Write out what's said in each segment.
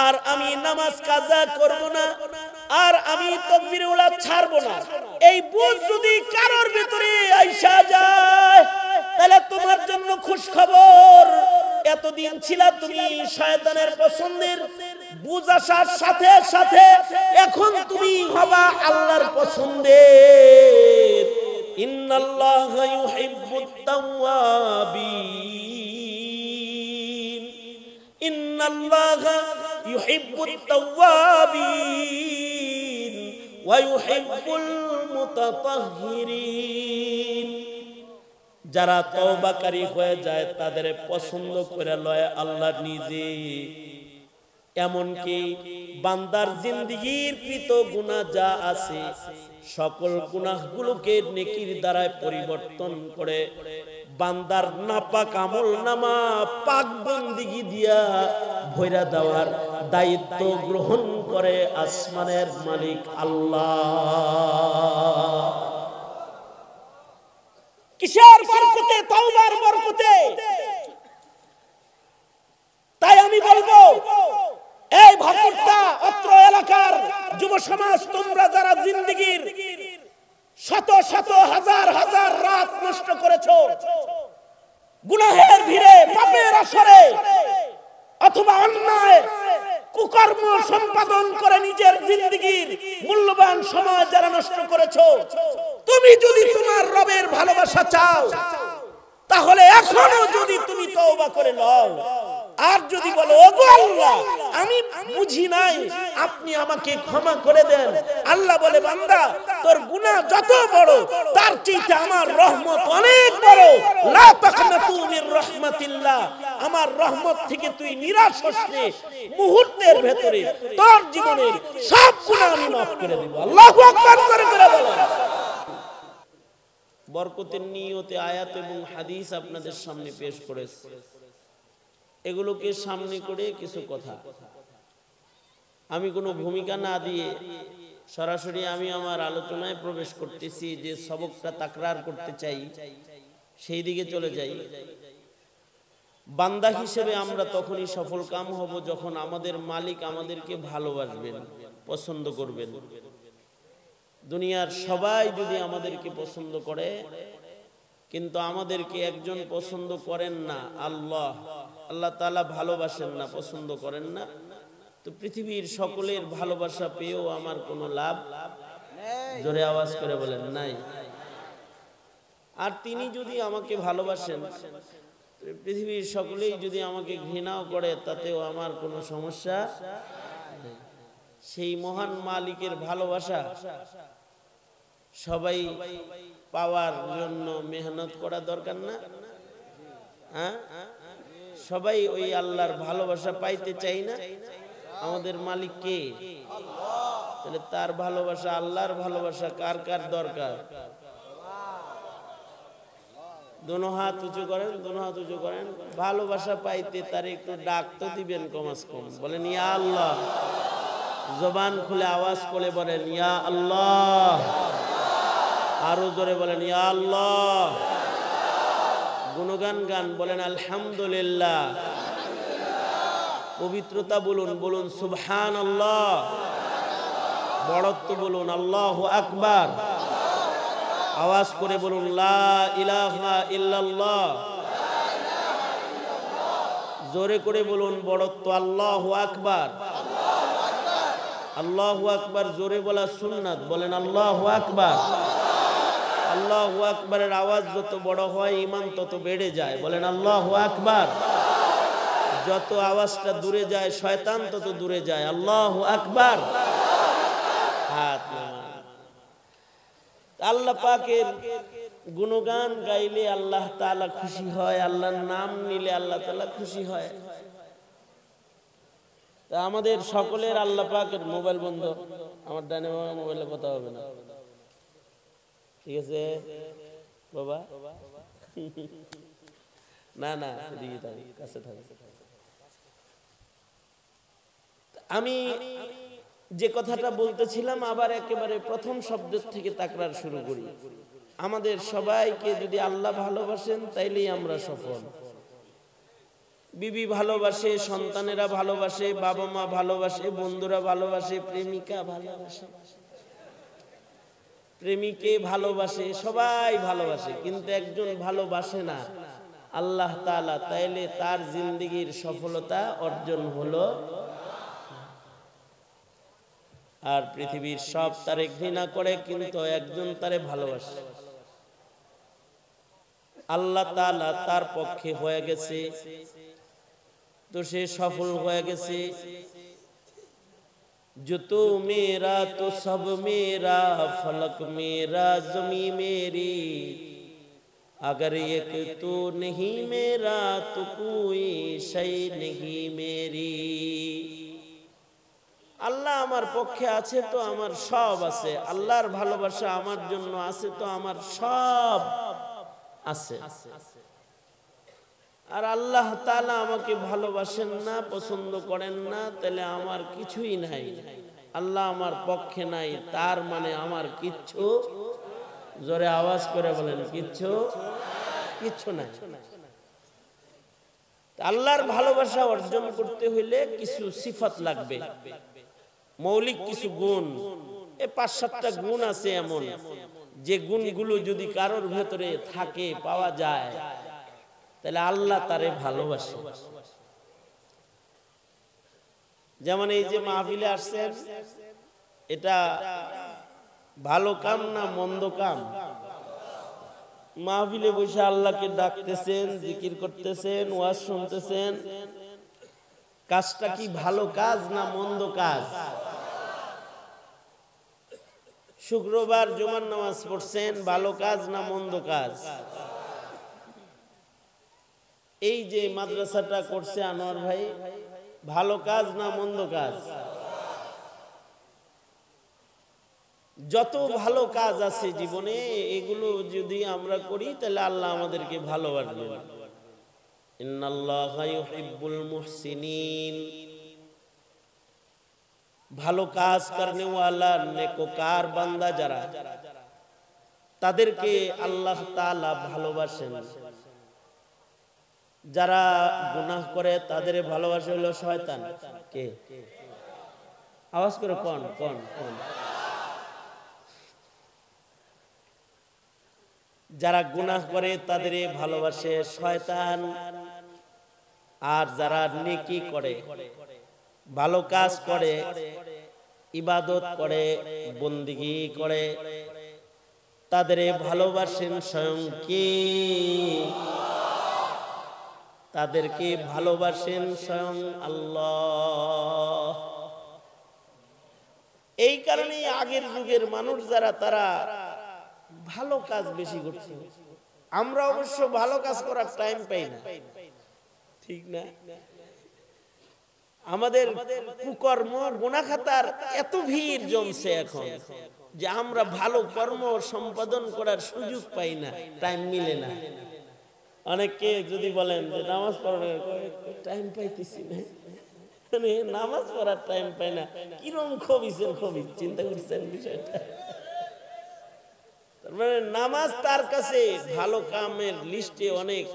আর আমি নামাজ কাজা করব না, আর আমি তাকবীরে উলা ছাড়ব না, এই বুঝ যদি কারোর ভিতরে আইসা যায়, তাহলে তোমার জন্য খুশখবর, এতদিন ছিলা তুমি শয়তানের পছন্দের, বুঝ আসার সাথে সাথে এখন তুমি হবা আল্লাহর পছন্দের। ইন্নাল্লাহা ইউহিব্বুত তাওয়াবিন, ইন্নাল্লাহা ইউহিব্বুত তাওয়াবিন ওয়া ইউহিব্বুল মুতাতাহহিরিন। যারা তওবাকারী হয়ে যায় তাদের পছন্দ করে লয় আল্লাহ নিজে। এমনকি বান্দার জিন্দেগীর কৃত গুনাহ যা আছে সকল গুনাহগুলোকে নেকির দ্বারা পরিবর্তন করে বান্দার নাপাক আমলনামা পাক বন্দেগী দিয়া ভইরা দেওয়ার দায়িত্ব গ্রহণ করে আসমানের মালিক আল্লাহ। কিসের বরকতে? তওবার বরকতে। তাই আমি বলবো, এই ভাকুরটা অত্র এলাকার যুব সমাজ, তোমরা যারা জিন্দেগীর শত শত হাজার হাজার রাত নষ্ট করেছো গুনাহের ভিড়ে, পাপের আসরে, অথবা অন্যায় কুকর্ম সম্পাদন করে নিজের জিন্দেগীর মূল্যবান সময় যারা নষ্ট করেছো, তুমি যদি তোমার রবের ভালোবাসা চাও তাহলে এখনো যদি তুমি তওবা করে নাও, আর যদি বলো ওগো আল্লাহ আমি বুঝি নাই, আপনি আমাকে ক্ষমা করে দেন, আল্লাহ বলে বান্দা তোর গুনাহ যত বড় তার চেয়ে আমার রহমত অনেক বড়। লা তাকনাতু মির রাহমাতিল্লাহ, আমার রহমত থেকে তুই নিরাশ হোস না, মুহূর্তের ভেতরে তোর জীবনের সব গুনাহ আমি মাফ করে দেব। আল্লাহু আকবার করে বলেন। বরকতের নিয়তে আয়াত এবং হাদিস আপনাদের সামনে পেশ করেছি, এগুলোকে সামনে করে কিছু কথা। আমি কোনো ভূমিকা না দিয়ে সরাসরি আমি আমার আলোচনায় প্রবেশ করতেছি, যে সবকটা তাকরার করতে চাই সেই দিকে চলে যাই। বান্দা হিসেবে আমরা তখনই সফল কাম হব যখন আমাদের মালিক আমাদেরকে ভালোবাসবেন, পছন্দ করবেন। দুনিয়ার সবাই যদি আমাদেরকে পছন্দ করে, কিন্তু আমাদেরকে একজন পছন্দ করেন না, আল্লাহ তাআলা ভালোবাসেন না, পছন্দ করেন না, তো পৃথিবীর সকলের ভালোবাসা পেয়েও আমার কোনো লাভ নেই। জোরে আওয়াজ করে বলেন নাই। আর তিনি যদি আমাকে ভালোবাসেন, পৃথিবীর সকলেই যদি আমাকে ঘৃণাও করে, তাতেও আমার কোনো সমস্যা নেই। সেই মহান মালিকের ভালোবাসা সবাই পাওয়ার জন্য মেহনত করা দরকার না? হ্যাঁ, সবাই ওই আল্লাহর ভালোবাসা পাইতে চাই না? আমাদের মালিক কে? তাহলে তার ভালোবাসা, আল্লাহর ভালোবাসা কার কার দরকার? দোনো হাত উঁচু করেন, দোনো হাত উঁচু করেন। ভালোবাসা পাইতে তার একটু ডাক তো দিবেন কমাস কম, বলেন ইয়া আল্লাহ। জবান খুলে আওয়াজ করে বলেন ইয়া আল্লাহ। আরো জোরে বলেন ইয়া আল্লাহ। গুণগান গান, বলেন আলহামদুলিল্লাহ। পবিত্রতা বলুন, বলুন সুবহানাল্লাহ। বড়ত্ব বলুন আল্লাহু আকবার। আওয়াজ করে বলুন লা ইলাহা ইল্লাল্লাহ। জোরে করে বলুন বড়ত্ব আল্লাহু আকবার। আল্লাহু আকবার জোরে বলা সুন্নাত, বলেন আল্লাহু আকবার। আল্লাহু আকবারের আওয়াজ যত বড় হয় ঈমান তত বেড়ে যায়, বলেন আল্লাহু আকবার। যত আওয়াজটা দূরে যায় শয়তান তত দূরে যায়, আল্লাহু আকবার। হাত নামান। আল্লাহ পাকের গুণগান গাইলে আল্লাহ তাআলা খুশি হয়, আল্লাহর নাম নিলে আল্লাহ তাআলা খুশি হয়। তা আমাদের সকলের আল্লাহ পাকের মোবাইল বন্ধ, আমার ডানে বামে মোবাইলে কথা হবে না, ঠিক আছে বাবা? না না, এদিকে থাকি, কাছে থাকি। আমি যে কথাটা বলতেছিলাম আবার একেবারে প্রথম শব্দের থেকে তাকরার শুরু করি। আমাদের সবাইকে যদি আল্লাহ ভালোবাসেন তাইলেই আমরা সফল। বিবি ভালোবাসে, সন্তানেরা ভালোবাসে, বাবা মা ভালোবাসে, বন্ধুরা ভালোবাসে, প্রেমিকা ভালোবাসে, প্রেমিকে ভালোবাসে, সবাই ভালোবাসে, কিন্তু একজন ভালোবাসে না, আল্লাহ তাআলা। তাইলে তার জিন্দেগীর সফলতা অর্জন হলো। আর পৃথিবীর সব তারে ঘৃণা করে, কিন্তু একজন তারে ভালোবাসে, আল্লাহ তাআলা তার পক্ষে হয়ে গেছে, তো সে সফল হয়ে গেছে। जो तू मेरा तो सब मेरा, फलक मेरा जमी मेरी, अगर एक तू नहीं मेरा तो कोई शय नहीं मेरी। আল্লাহ আমার পক্ষে আছে তো আমার সব আছে, আল্লাহর ভালোবাসা আমার জন্য আছে তো আমার সব আছে। আর আল্লাহ তাআলা আমাকে ভালোবাসেন না, পছন্দ করেন না, তাহলে আমার কিছুই নাই। আল্লাহ আমার পক্ষে নাই, তার মানে আমার কিচ্ছু, জোরে আওয়াজ করে বলেন, কিচ্ছু নাই। আল্লাহর ভালোবাসা অর্জন করতে হইলে কিছু সিফাত লাগবে, মৌলিক কিছু গুণ। এই ৫-৭টা গুণ আছে এমন, যে গুণগুলো যদি কারোর ভেতরে থাকে, পাওয়া যায়, তাহলে আল্লাহ তারে ভালোবাসে। যেমন এই যে মাহফিলে আসছেন, এটা ভালো কাম না মন্দ কাম? মাহফিলে বসে আল্লাহকে ডাকতেছেন, জিকির করতেছেন, ওয়াজ শুনতেছেন, কাজটা কি ভালো কাজ না মন্দ কাজ? শুক্রবার জুমার নামাজ পড়ছেন, ভালো কাজ না মন্দ কাজ? এই যে মাদ্রাসাটা করছে আনোয়ার ভাই, ভালো কাজ না মন্দ কাজ? যত ভালো কাজ আছে জীবনে, এগুলো যদি আমরা করি তাহলে আল্লাহ আমাদেরকে ভালোবাসবেন। ইন্নাল্লাহা ইউহিব্বুল মুহসিনিন। ভালো কাজ করনে ওয়ালা নেককার বান্দা যারা, তাদেরকে আল্লাহ তাআলা ভালোবাসেন। যারা গুনাহ করে তাদের ভালোবাসা হলো শয়তান। কে? আওয়াজ করে কোন? যারা গুনাহ করে তাদের ভালোবাসে শয়তান। আর যারা নেকি করে, ভালো কাজ করে, ইবাদত করে, বন্দেগী করে, তাদের ভালোবাসেন স্বয়ং কে? তাদেরকে ভালোবাসেন স্বয়ং আল্লাহ। এই কারণে আগের যুগের মানুষ যারা, তারা ভালো কাজ বেশি করছে। আমরা অবশ্য ভালো কাজ করার টাইম পাই না, ঠিক না? আমাদের কুকর্ম, গুনাহ খাতার এত ভিড় জমছে এখন যে আমরা ভালো কর্ম সম্পাদন করার সুযোগ পাই না, টাইম মিলে না। অনেককে যদি বলেন যে নামাজ পড়ার টাইম পাইতেছি না, নামাজ পড়ার টাইম পাই না, কিরম খবিস চিন্তা করছেন বিষয়টা? মানে নামাজ তার কাছে ভালো কামের লিস্টে অনেক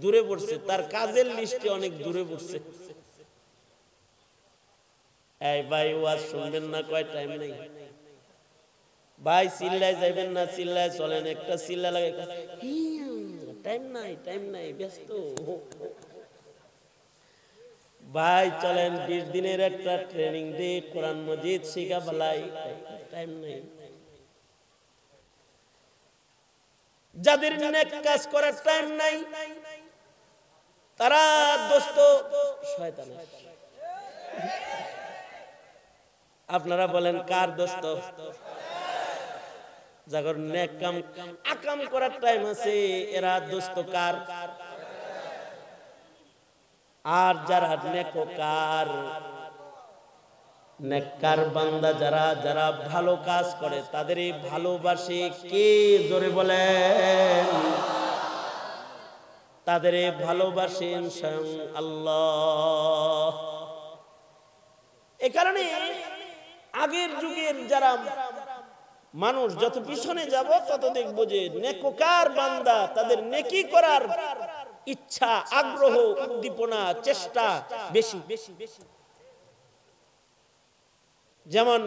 দূরে পড়ছে, তার কাজের লিস্টে অনেক দূরে পড়ছে। এই ভাই ওয়াজ শুনবেন না, কয় টাইম নেই ভাই, চিল্লায় যাবেন না, চিল্লায় চলেন, একটা চিল্লা লাগে, টাইম নাই ব্যস্ত ভাই, চলেন 20 দিনের একটা ট্রেনিং দে, কোরআন মজিদ শিখা ফেলাই, টাইম নাই। যাদের নেক কাজ করার টাইম নাই, তারা দোস্ত শয়তানের। আপনারা বলেন কার দোস্ত? যাদের নেক কাম আকাম করার টাইম আছে, এরা দোস্ত কার? আর যারা নেককার, নেককার বান্দা যারা, যারা ভালো কাজ করে, তাদের ভালোবাসে কে? জোরে বলেন। তাদের ভালোবাসেন স্বয়ং আল্লাহ। এ কারণে আগের যুগের যারা মানুষ, যত পিছনে যাব তত দেখবো যে নেককার বান্দা, তাদের নেকি করার ইচ্ছা, আগ্রহ, উদ্দীপনা, চেষ্টা বেশি। যেমন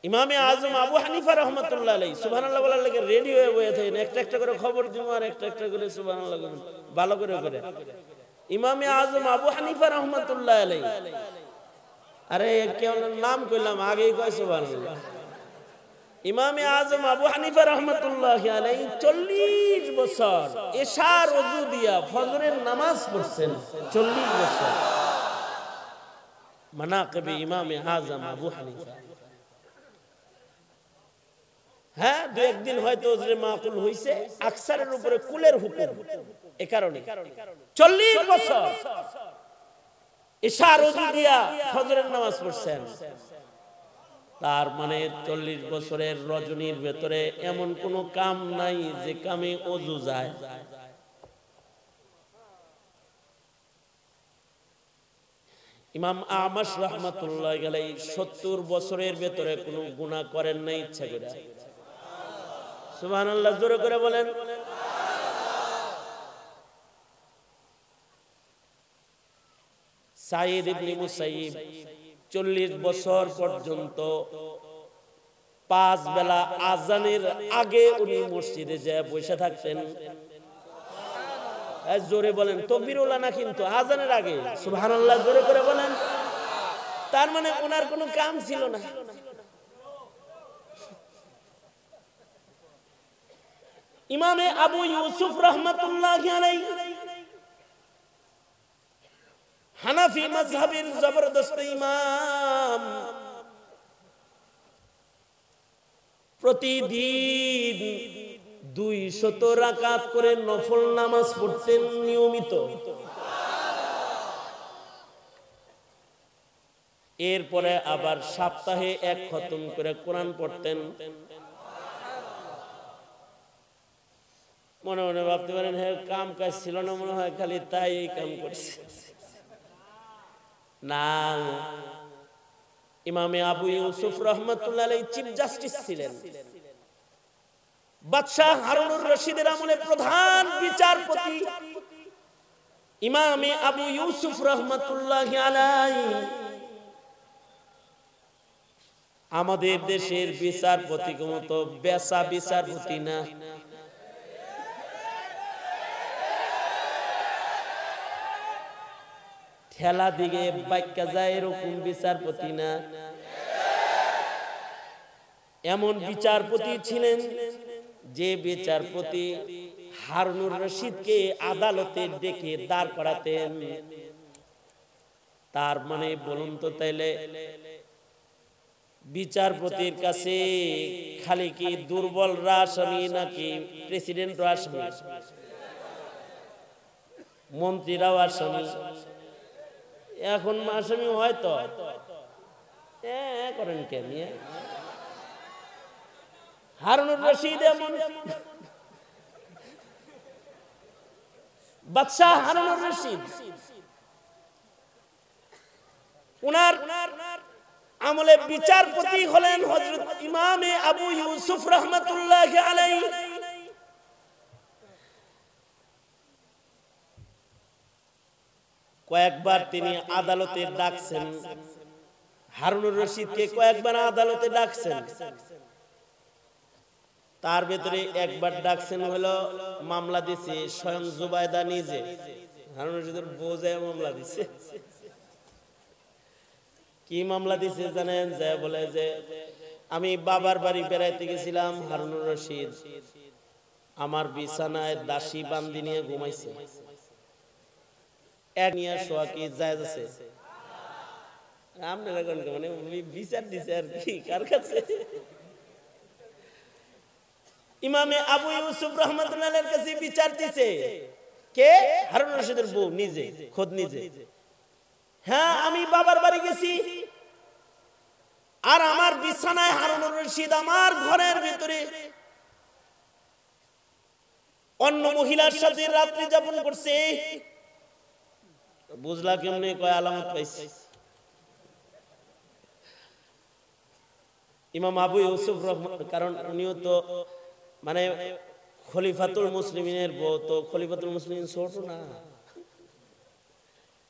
ইমামে আজম আবু হানিফা রাহমাতুল্লাহ আলাইহি সুবহানাল্লাহ বলার লাগে রেডি হয়ে বসে থাকেন, একটা একটা করে খবর দিব আর একটা একটা করে সুবহানাল্লাহ ভালো করে করে। ইমামে আজম আবু হানিফা রাহমাতুল্লাহ আলাইহি, আরে কেউ নাম কইলাম আগেই কয় সুবহানাল্লাহ। ইমামে আজম আবু হানিফা রাহমাতুল্লাহ আলাইহি 40 বছর এশার ওযু দিয়া ফজরের নামাজ পড়ছেন। 40 বছর মানাকিবে ইমামে আজম আবু হানিফা। হ্যাঁ, দু একদিন হয়তো ওজরে মাকুল হইছে, আকসারের উপরে কুলের হুকুম, এই কারণে 40 বছর এশার ওযু দিয়া ফজরের নামাজ পড়ছেন। তার মানে 40 বছরের রজনীর ভেতরে এমন কোন কাম নাই যে কামে ওযু যায়। ইমাম আমাশ রাহমাতুল্লাহ আলাইহি 70 বছরের ভেতরে কোনো গুনাহ করেন না ইচ্ছা করে। সুবহানাল্লাহ, জোরে করে বলেন। সাঈদ ইবনে মুসাইয়িব 40 বছর পর্যন্ত 5 বেলা আজানের আগে উনি মসজিদে যায় বসে থাকতেন। জোরে বলেন, তাকবীরুল না কিন্তু আজানের আগে। সুবহানাল্লাহ, জোরে করে বলেন। তার মানে ওনার কোনো কাম ছিল না। ইমামে আবু ইউসুফ রাহমাতুল্লাহি আলাইহি হানাফি মাযহাবের জবরদস্ত ইমাম, প্রতিদিন 200 রাকাত করে নফল নামাজ পড়তেন নিয়মিত। এরপরে আবার সপ্তাহে 1 খতম করে কোরআন পড়তেন। মনে মনে ভাবতে পারেন, হ্যাঁ কাম কাজ ছিল না মনে হয়, খালি তাই এই কাম করছে না। ইমামে আবু ইউসুফ রাহমাতুল্লাহ আলাইহি চিফ জাস্টিস ছিলেন। বাদশাহ হারুনুর রশিদের আমলে প্রধান বিচারপতি ইমামে আবু ইউসুফ রাহমাতুল্লাহ আলাইহি আমাদের দেশের বিচারপতির মতো বেসা বিচারপতি না। ঠেলা দিকে বাইকা যায় এরকম বিচারপতি না। এমন বিচারপতি ছিলেন যে বিচারপতি হারুনুর রশিদকে আদালতে ডেকে দাঁড় করাতেন। তার মানে বলুন তো তাইলে বিচারপতির কাছে খালি কি দুর্বলরা আসামি নাকি প্রেসিডেন্টরা আসামি, মন্ত্রীরাও আসামি? এখন আসামি হয়তো করেন কেন? হারুনুর রশিদ এমন বাদশাহ হারুনুর রশিদ, উনার আমলে বিচারপতি হলেন হযরত ইমামে আবু ইউসুফ রাহমাতুল্লাহ আলাইহি। কয়েকবার তিনি আদালতে ডাকছেন, হারুনুর রশিদকে কয়েকবার আদালতে ডাকছেন। তার ভেতরে একবার ডাকছেন হলো মামলা দিছে স্বয়ং জুবাইদা নিজে, হারুনুর রশিদের বোঝায় মামলা দিছে। কি মামলা দিছে জানেন? যে বলে যে আমি বাবার বাড়ি বেড়াইতে গেছিলাম, হারুনুর রশিদ আমার বিছানায় দাসী বান্দি নিয়ে ঘুমাইছে। এক নিয়ে শোয়া কি জায়েজ আছে? আপনারা কোন মানে বিচার দিছে আর কি কার কাছে? ইমামে আবু ইউসুফ রাহমাতুল্লাহর কাছে বিচার দিছে কে? হারুনুর রশিদের বউ নিজে, খোদ নিজে। হ্যাঁ, আমি বাবার বাড়ি গেছি আর আমার বিছানায় হারুনুর রশিদ আমার ঘরের ভিতরে অন্য মহিলার সাথে রাত্রি যাপন করছে। বুঝলা কেমনে? কয় আলামত পাইছে। ইমাম আবু ইউসুফ কারণ উনিও তো মানে খলিফাতুল মুসলিমিনের বউ তো খলিফাতুল মুসলিমিন ছোট না,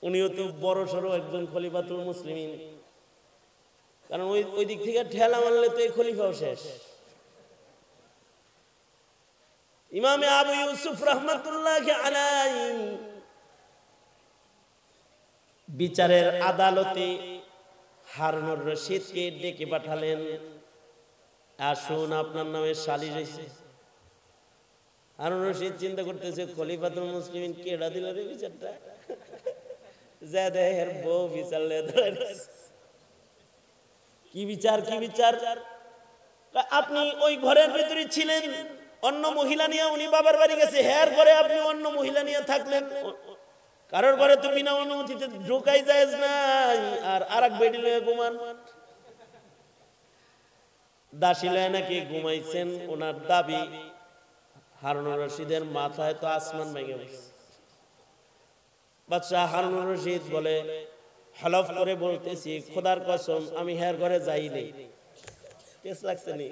উনিও তো বড় সড়ো একজন খলিফাতুল মুসলিমিন। কারণ ওই দিক থেকে ঠেলা মারলে তো এই খলিফাও শেষ। ইমামে আবু ইউসুফ রাহমাতুল্লাহি আলাইহি বিচারের আদালতে হারুনুর রশিদকে ডেকে পাঠালেন, আসুন আপনার নামে সালিশ হয়েছে। হারুনুর রশিদ চিন্তা করতেছে খলিফাতুল মুসলিমিন কেডা দিল রে বিচারটা, যা দেহের বউ বিচার কি বিচার কি বিচার। আপনি ওই ঘরের ভিতরে ছিলেন, অন্য মহিলা নিয়ে উনি বাবার বাড়ি গেছে, হ্যার ঘরে আপনি অন্য মহিলা নিয়ে থাকলেন, কারোর ঘরে তো বিনা অনুমতিতে ঢোকাই যায় নাই, আর আরেক বেডি লয়ে ঘুমান। দাসী লয়ে নাকি ঘুমাইছেন, ওনার দাবি হারুনুর রশিদের মাথায় তো আসমান ভেঙে গেছে। বাদশাহ হারুনুর রশিদ বলে, হলফ করে বলতেছি খোদার কসম আমি হ্যার ঘরে যাইনি। কেস লাগছে নি?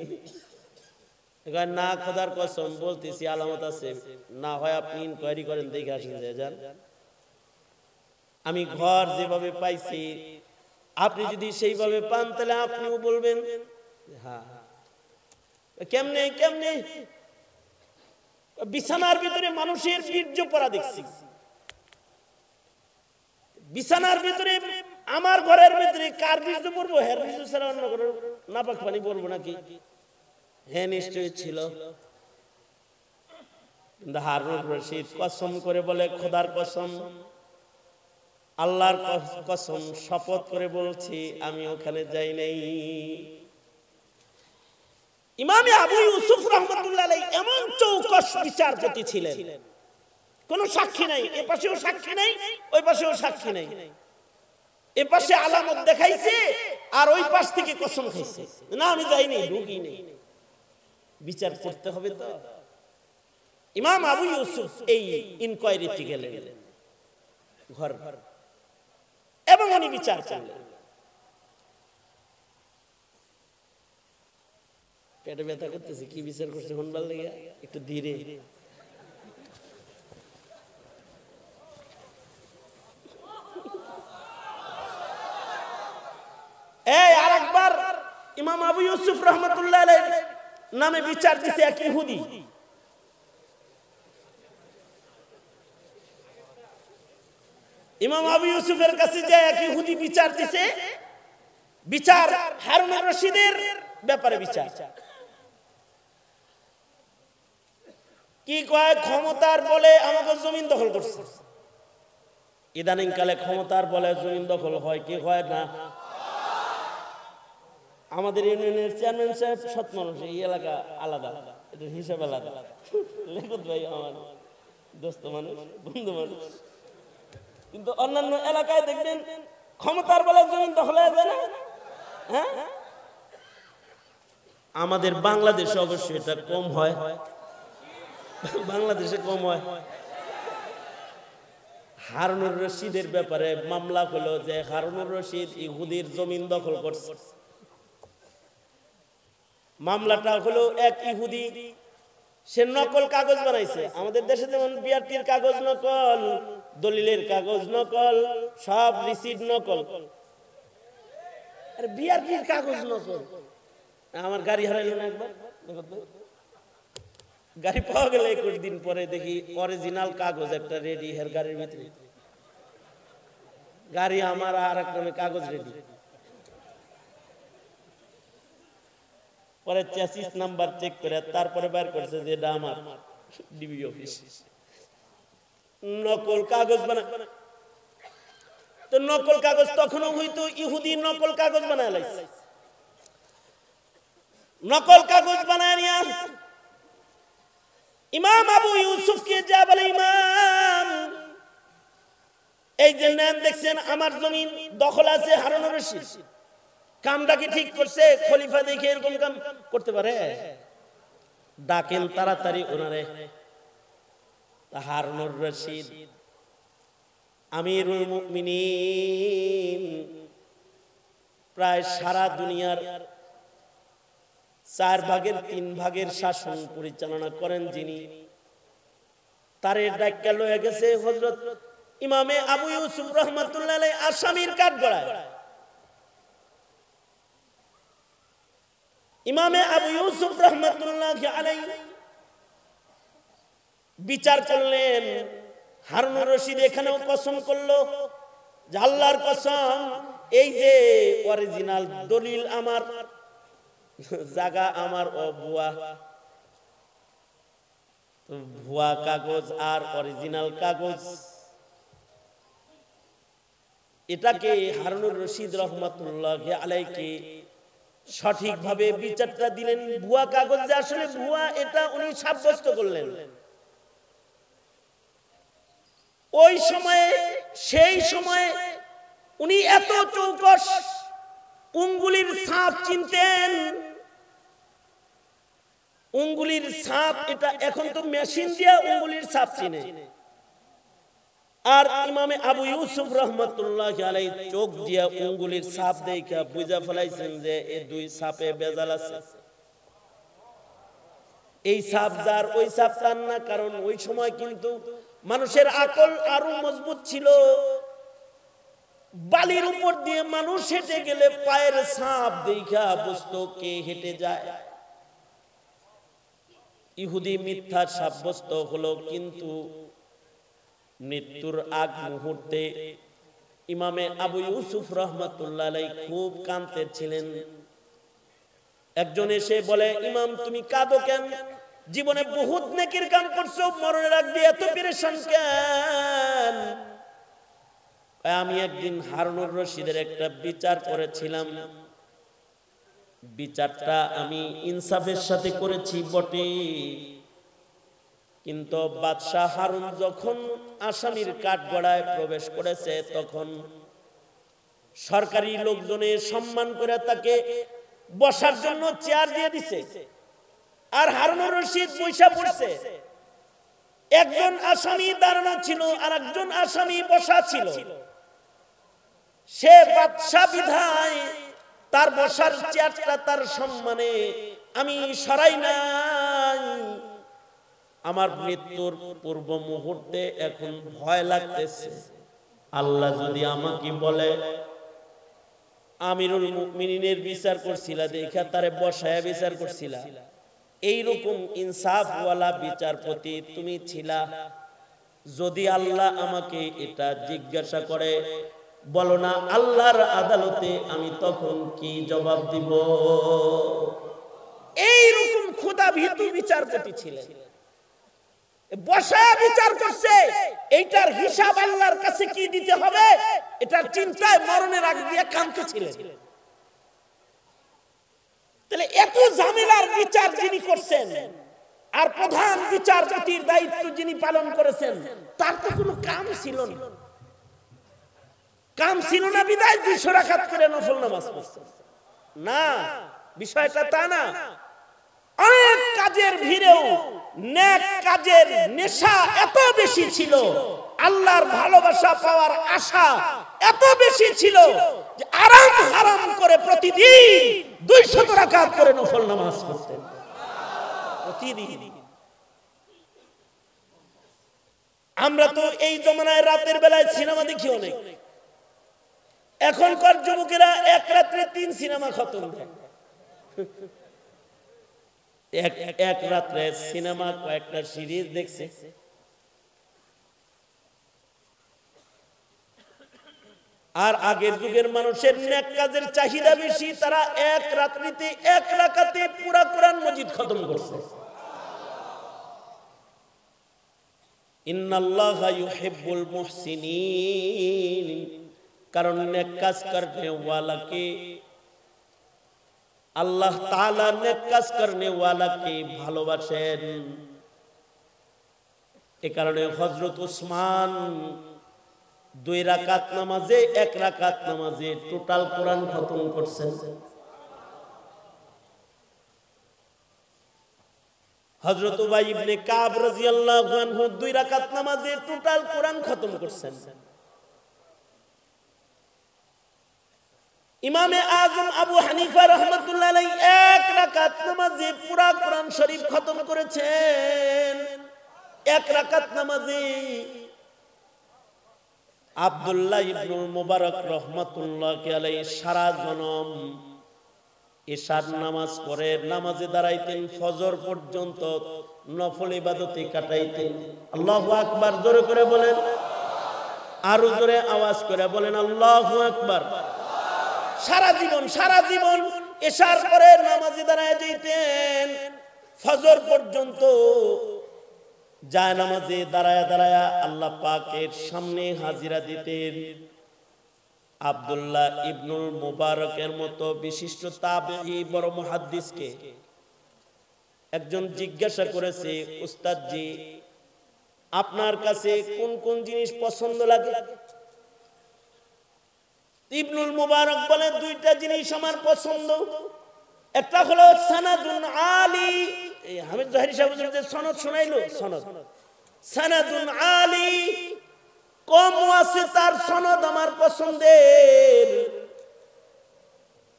না খোদার কসম বলতেছি, আলামত আছে, না হয় আপনি ইনকোয়ারি করেন দেখে আসেন যান। আমি ঘর যেভাবে পাইছি আপনি যদি সেইভাবে পান তাহলে আপনিও বলবেন। হ্যাঁ, কেমনে কেমনে? বিছানার ভিতরে মানুষের বীর্য পড়া দেখছি, বিছানার ভিতরে আমার ঘরের ভিতরে কার বীর্য পড়বো? হ্যাঁ বীর্য ছাড়া অন্য ঘরের নাপাক পানি পড়বো নাকি? হ্যাঁ নিশ্চয়ই ছিল। কিন্তু হারুনুর রশিদ কসম করে বলে, খোদার কসম, আল্লাহর কসম, শপথ করে বলছি আমি ওখানে যাই নাই। ইমাম আবু ইউসুফ রাহমাতুল্লাহ আলাইহি এমন চৌকস বিচারপতি ছিলেন, কোন সাক্ষী নাই, এ পাশেও সাক্ষী নাই ওই পাশেও সাক্ষী নাই, এ পাশে আলামত দেখাইছে আর ওই পাশ থেকে কসম খাইছে, না আমি যাইনি, ঢুকি নেই। বিচার করতে হবে তো। ইমাম আবু ইউসুফ এই ইনকোয়ারিতে গেলেন ঘর, এবং উনি বিচার করলেন। পেটে ব্যথা করতেছে, কি বিচার করছে শুনবার লেগে, একটু ধীরে। এই আরেকবার ইমাম আবু ইউসুফ রাহমাতুল্লাহ আলাইহি নামে বিচার দিছে এক ইহুদি। ইমাম আবু ইউসুফের কাছে যে এক ইহুদি বিচার দিছে, বিচার হারুনুর রশিদের ব্যাপারে বিচার। কি কয়? ক্ষমতার বলে আমাকে জমিন দখল করছে। ইদানিং কালে ক্ষমতার বলে জমিন দখল হয়, কি হয় না? আমাদের ইউনিয়নের চেয়ারম্যান সাহেব সৎ মানুষ, এই এলাকা আলাদা, এটা হিসাব আলাদা। লেখত ভাই আমার দোস্ত মানুষ, বন্ধু মানুষ, কিন্তু অন্যান্য এলাকায় দেখবেন ক্ষমতার বলে জমিন দখল হয়ে যায় না? হ্যাঁ, আমাদের বাংলাদেশে অবশ্যই এটা কম হয়, বাংলাদেশে কম হয়। হারুনুর রশিদের ব্যাপারে মামলা হলো যে হারুনুর রশিদ ইহুদির জমিন দখল করছে। মামলাটা হলো এক ইহুদি, সে নকল কাগজ বানাইছে। আমাদের দেশে যেমন বিআরটির কাগজ নকল, দলিলের কাগজ নকল, সব রিসিট নকল, আর বিআরটির কাগজ নকল। আমার গাড়ি হারাইলো না একবার, গাড়ি পাওয়া গেল 21 দিন পরে দেখি অরিজিনাল কাগজ একটা রেডি হের গাড়ির ভিতরে। গাড়ি আমার আর এক নামে কাগজ রেডি। পরে চ্যাসিস নাম্বার চেক করে তারপরে বের করছে যে এটা আমার ডিবি অফিস। নকল কাগজ বানা, তো নকল কাগজ তখনও হইতো ইহুদি নকল কাগজ বানায় লাইছে। নকল কাগজ বানায় নিয়া ইমাম আবু ইউসুফকে যা বলে, ইমাম এই যে নেন দেখছেন আমার জমিন দখল আছে হারুনুর রশিদ, কামটা কি ঠিক করছে? খলিফা দেখে এরকম কাম করতে পারে? ডাকেন তাড়াতাড়ি ওনারে। হারুনুর রশিদ আমিরুল মুমিনিন প্রায় সারা দুনিয়ার 4 ভাগের 3 ভাগের শাসন পরিচালনা করেন যিনি, তারে ডাক্কা লয়ে গেছে হযরত ইমামে আবু ইউসুফ রাহমাতুল্লাহ আলাইহি আসামির কাঠগড়ায়। ইমামে আবু ইউসুফ রাহমাতুল্লাহ আলাইহি বিচার করলেন। হারুনুর রশিদ এখানেও কসম করলো যে আল্লাহর কসম, এই যে অরিজিনাল দলিল আমার, জায়গা আমার ভুয়া, ভুয়া কাগজ আর অরিজিনাল কাগজ, এটাকে হারুনুর রশিদ রহমাতুল্লাহ আলাইহি সঠিকভাবে বিচারটা দিলেন। ভুয়া কাগজ যে আসলে ভুয়া এটা উনি সাব্যস্ত করলেন। ওই সময়ে, সেই সময়ে উনি এত চৌকস, উঙ্গুলির ছাপ চিনতেন। উঙ্গুলির ছাপ, এটা এখন তো মেশিন দিয়ে উঙ্গুলির ছাপ চিনে। আর ইমামে আবু ইউসুফ রাহমাতুল্লাহ আলাইহি চোখ দিয়া উঙ্গুলির ছাপ দেখা বুঝা ফেলাইছেন যে এই দুই ছাপে বেজাল আছে। এই ছাপ যার, ওই ছাপ তার না। কারণ ওই সময় কিন্তু মানুষের আকল আরো মজবুত ছিল। বালির উপর দিয়ে মানুষ হেঁটে গেলে পায়ের ছাপ দেখা বুঝতো কে হেঁটে যায়। ইহুদি মিথ্যা সাব্যস্ত হলো, কিন্তু মৃত্যুর আগ মুহূর্তে ইমামে আবু ইউসুফ রাহমাতুল্লাহ আলাইহি খুব কাঁদতেছিলেন। একজন এসে বলে, ইমাম তুমি কাঁদো কেন? জীবনে বহুত নেকির কাম করছো, মরণের আগ দিয়ে এত পেরেশান কেন? আমি একদিন হারুনুর রশিদের একটা বিচার করেছিলাম, বিচারটা আমি ইনসাফের সাথে করেছি বটে, কিন্তু বাদশাহ হারুন যখন আসামির কাঠগড়ায় প্রবেশ করেছে তখন সরকারি লোকজনে সম্মান করে তাকে বসার জন্য চেয়ার দিয়ে দিছে, আর হারুনুর রশিদ বৈশা পড়ছে। একজন আসামি দাঁড়ানো ছিল আর একজন আসামি বসা ছিল। সে বাদশাহ বিধায় তার বসার চেয়ারটা তার সম্মানে আমি সরাই নাই। আমার মৃত্যুর পূর্ব মুহূর্তে এখন ভয় লাগতেছে, আল্লাহ যদি আমাকে বলে আমিরুল মুমিনিনের বিচার করছিলা দেখা তারে বসায়া বিচার করছিলা, এইরকম ইনসাফওয়ালা বিচারপতি তুমি ছিলা, যদি আল্লাহ আমাকে এটা জিজ্ঞাসা করে, বলো না আল্লাহর আদালতে আমি তখন কি জবাব দিব? এইরকম খোদা ভীতু বিচারপতি ছিলেন। বসা বিচার করছে, এইটার হিসাব আল্লাহর কাছে কি দিতে হবে এটার চিন্তায় মরণের আগ দিয়ে কাঁদতেছিলেন। তাহলে এত ঝামেলার বিচার যিনি করছেন আর প্রধান বিচারপতির দায়িত্ব যিনি পালন করেছেন, তার তো কোনো কাম ছিল না। কাম ছিল না বিদায় 200 রাকাত করে নফল নামাজ পড়ছেন না, বিষয়টা তা না। অনেক কাজের ভিড়েও নেক কাজের নেশা এত বেশি ছিল, আল্লাহর ভালোবাসা পাওয়ার আশা এত বেশি ছিল যে আরাম হারাম করে প্রতিদিন 200 রাকাত করে নফল নামাজ পড়তেন প্রতিদিন। আমরা তো এই জমানায় রাতের বেলায় সিনেমা দেখি অনেক। এখনকার যুবকেরা এক রাত্রে 3 সিনেমা খতম দেয়। এক রাত্রে সিনেমা কয়েকটা সিরিজ দেখছে। আর আগের যুগের মানুষের নেক কাজের চাহিদা বেশি, তারা এক রাত্রিতে 1 রাকাতে পুরা কোরআন মজিদ খতম করছে। ইন্নাল্লাহা ইউহিব্বুল মুহসিনিন, কারণ নেক কাজ করনে ওয়ালাকে আল্লাহ তাআলা নেক কাজ করনে ওয়ালাকে ভালোবাসেন। এই কারণে হযরত উসমান 2 রাকাত নামাজে 1 রাকাত নামাজে টোটাল কোরআন খতম করছেন। হযরত উবাই ইবনে কাব রাদিয়াল্লাহু আনহু 2 রাকাত নামাজে টোটাল কোরআন খতম করছেন। ইমামে আজম আবু হানিফা রাহমাতুল্লাহ আলাইহি এক রাকাত নামাজে পুরা কোরআন শরীফ খতম করেছেন। এক রাকাত নামাজে আব্দুল্লাহ ইবনুল মুবারক রাহমাতুল্লাহ আলাইহি সারা জনম ইশার নামাজ পড়ে নামাজে দাঁড়াইতেন, ফজর পর্যন্ত নফল ইবাদতে কাটাইতেন। আল্লাহু আকবার জোরে করে বলেন, আরো জোরে আওয়াজ করে বলেন আল্লাহু আকবার। সারা জীবন ইশার পরে নামাজে দাঁড়ায় যেতেন, ফজর পর্যন্ত যায় নামাজে দাঁড়ায় আল্লাহ পাকের সামনে হাজিরা দিতেন। আব্দুল্লাহ ইবনুল মুবারকের মতো বিশিষ্ট তাবেঈ বড় মুহাদ্দিসকে একজন জিজ্ঞাসা করেছে, উস্তাদ জি, আপনার কাছে কোন কোন জিনিস পছন্দ লাগে? ইবনুল মুবারক বলে, দুইটা জিনিস আমার পছন্দ। একটা হলো সানাদুন আলী, এই হামিদ জহিরি সাহেব যে সনদ শোনাইলো, সানাদুন আলী, কম আছে তার সনদ আমার পছন্দের।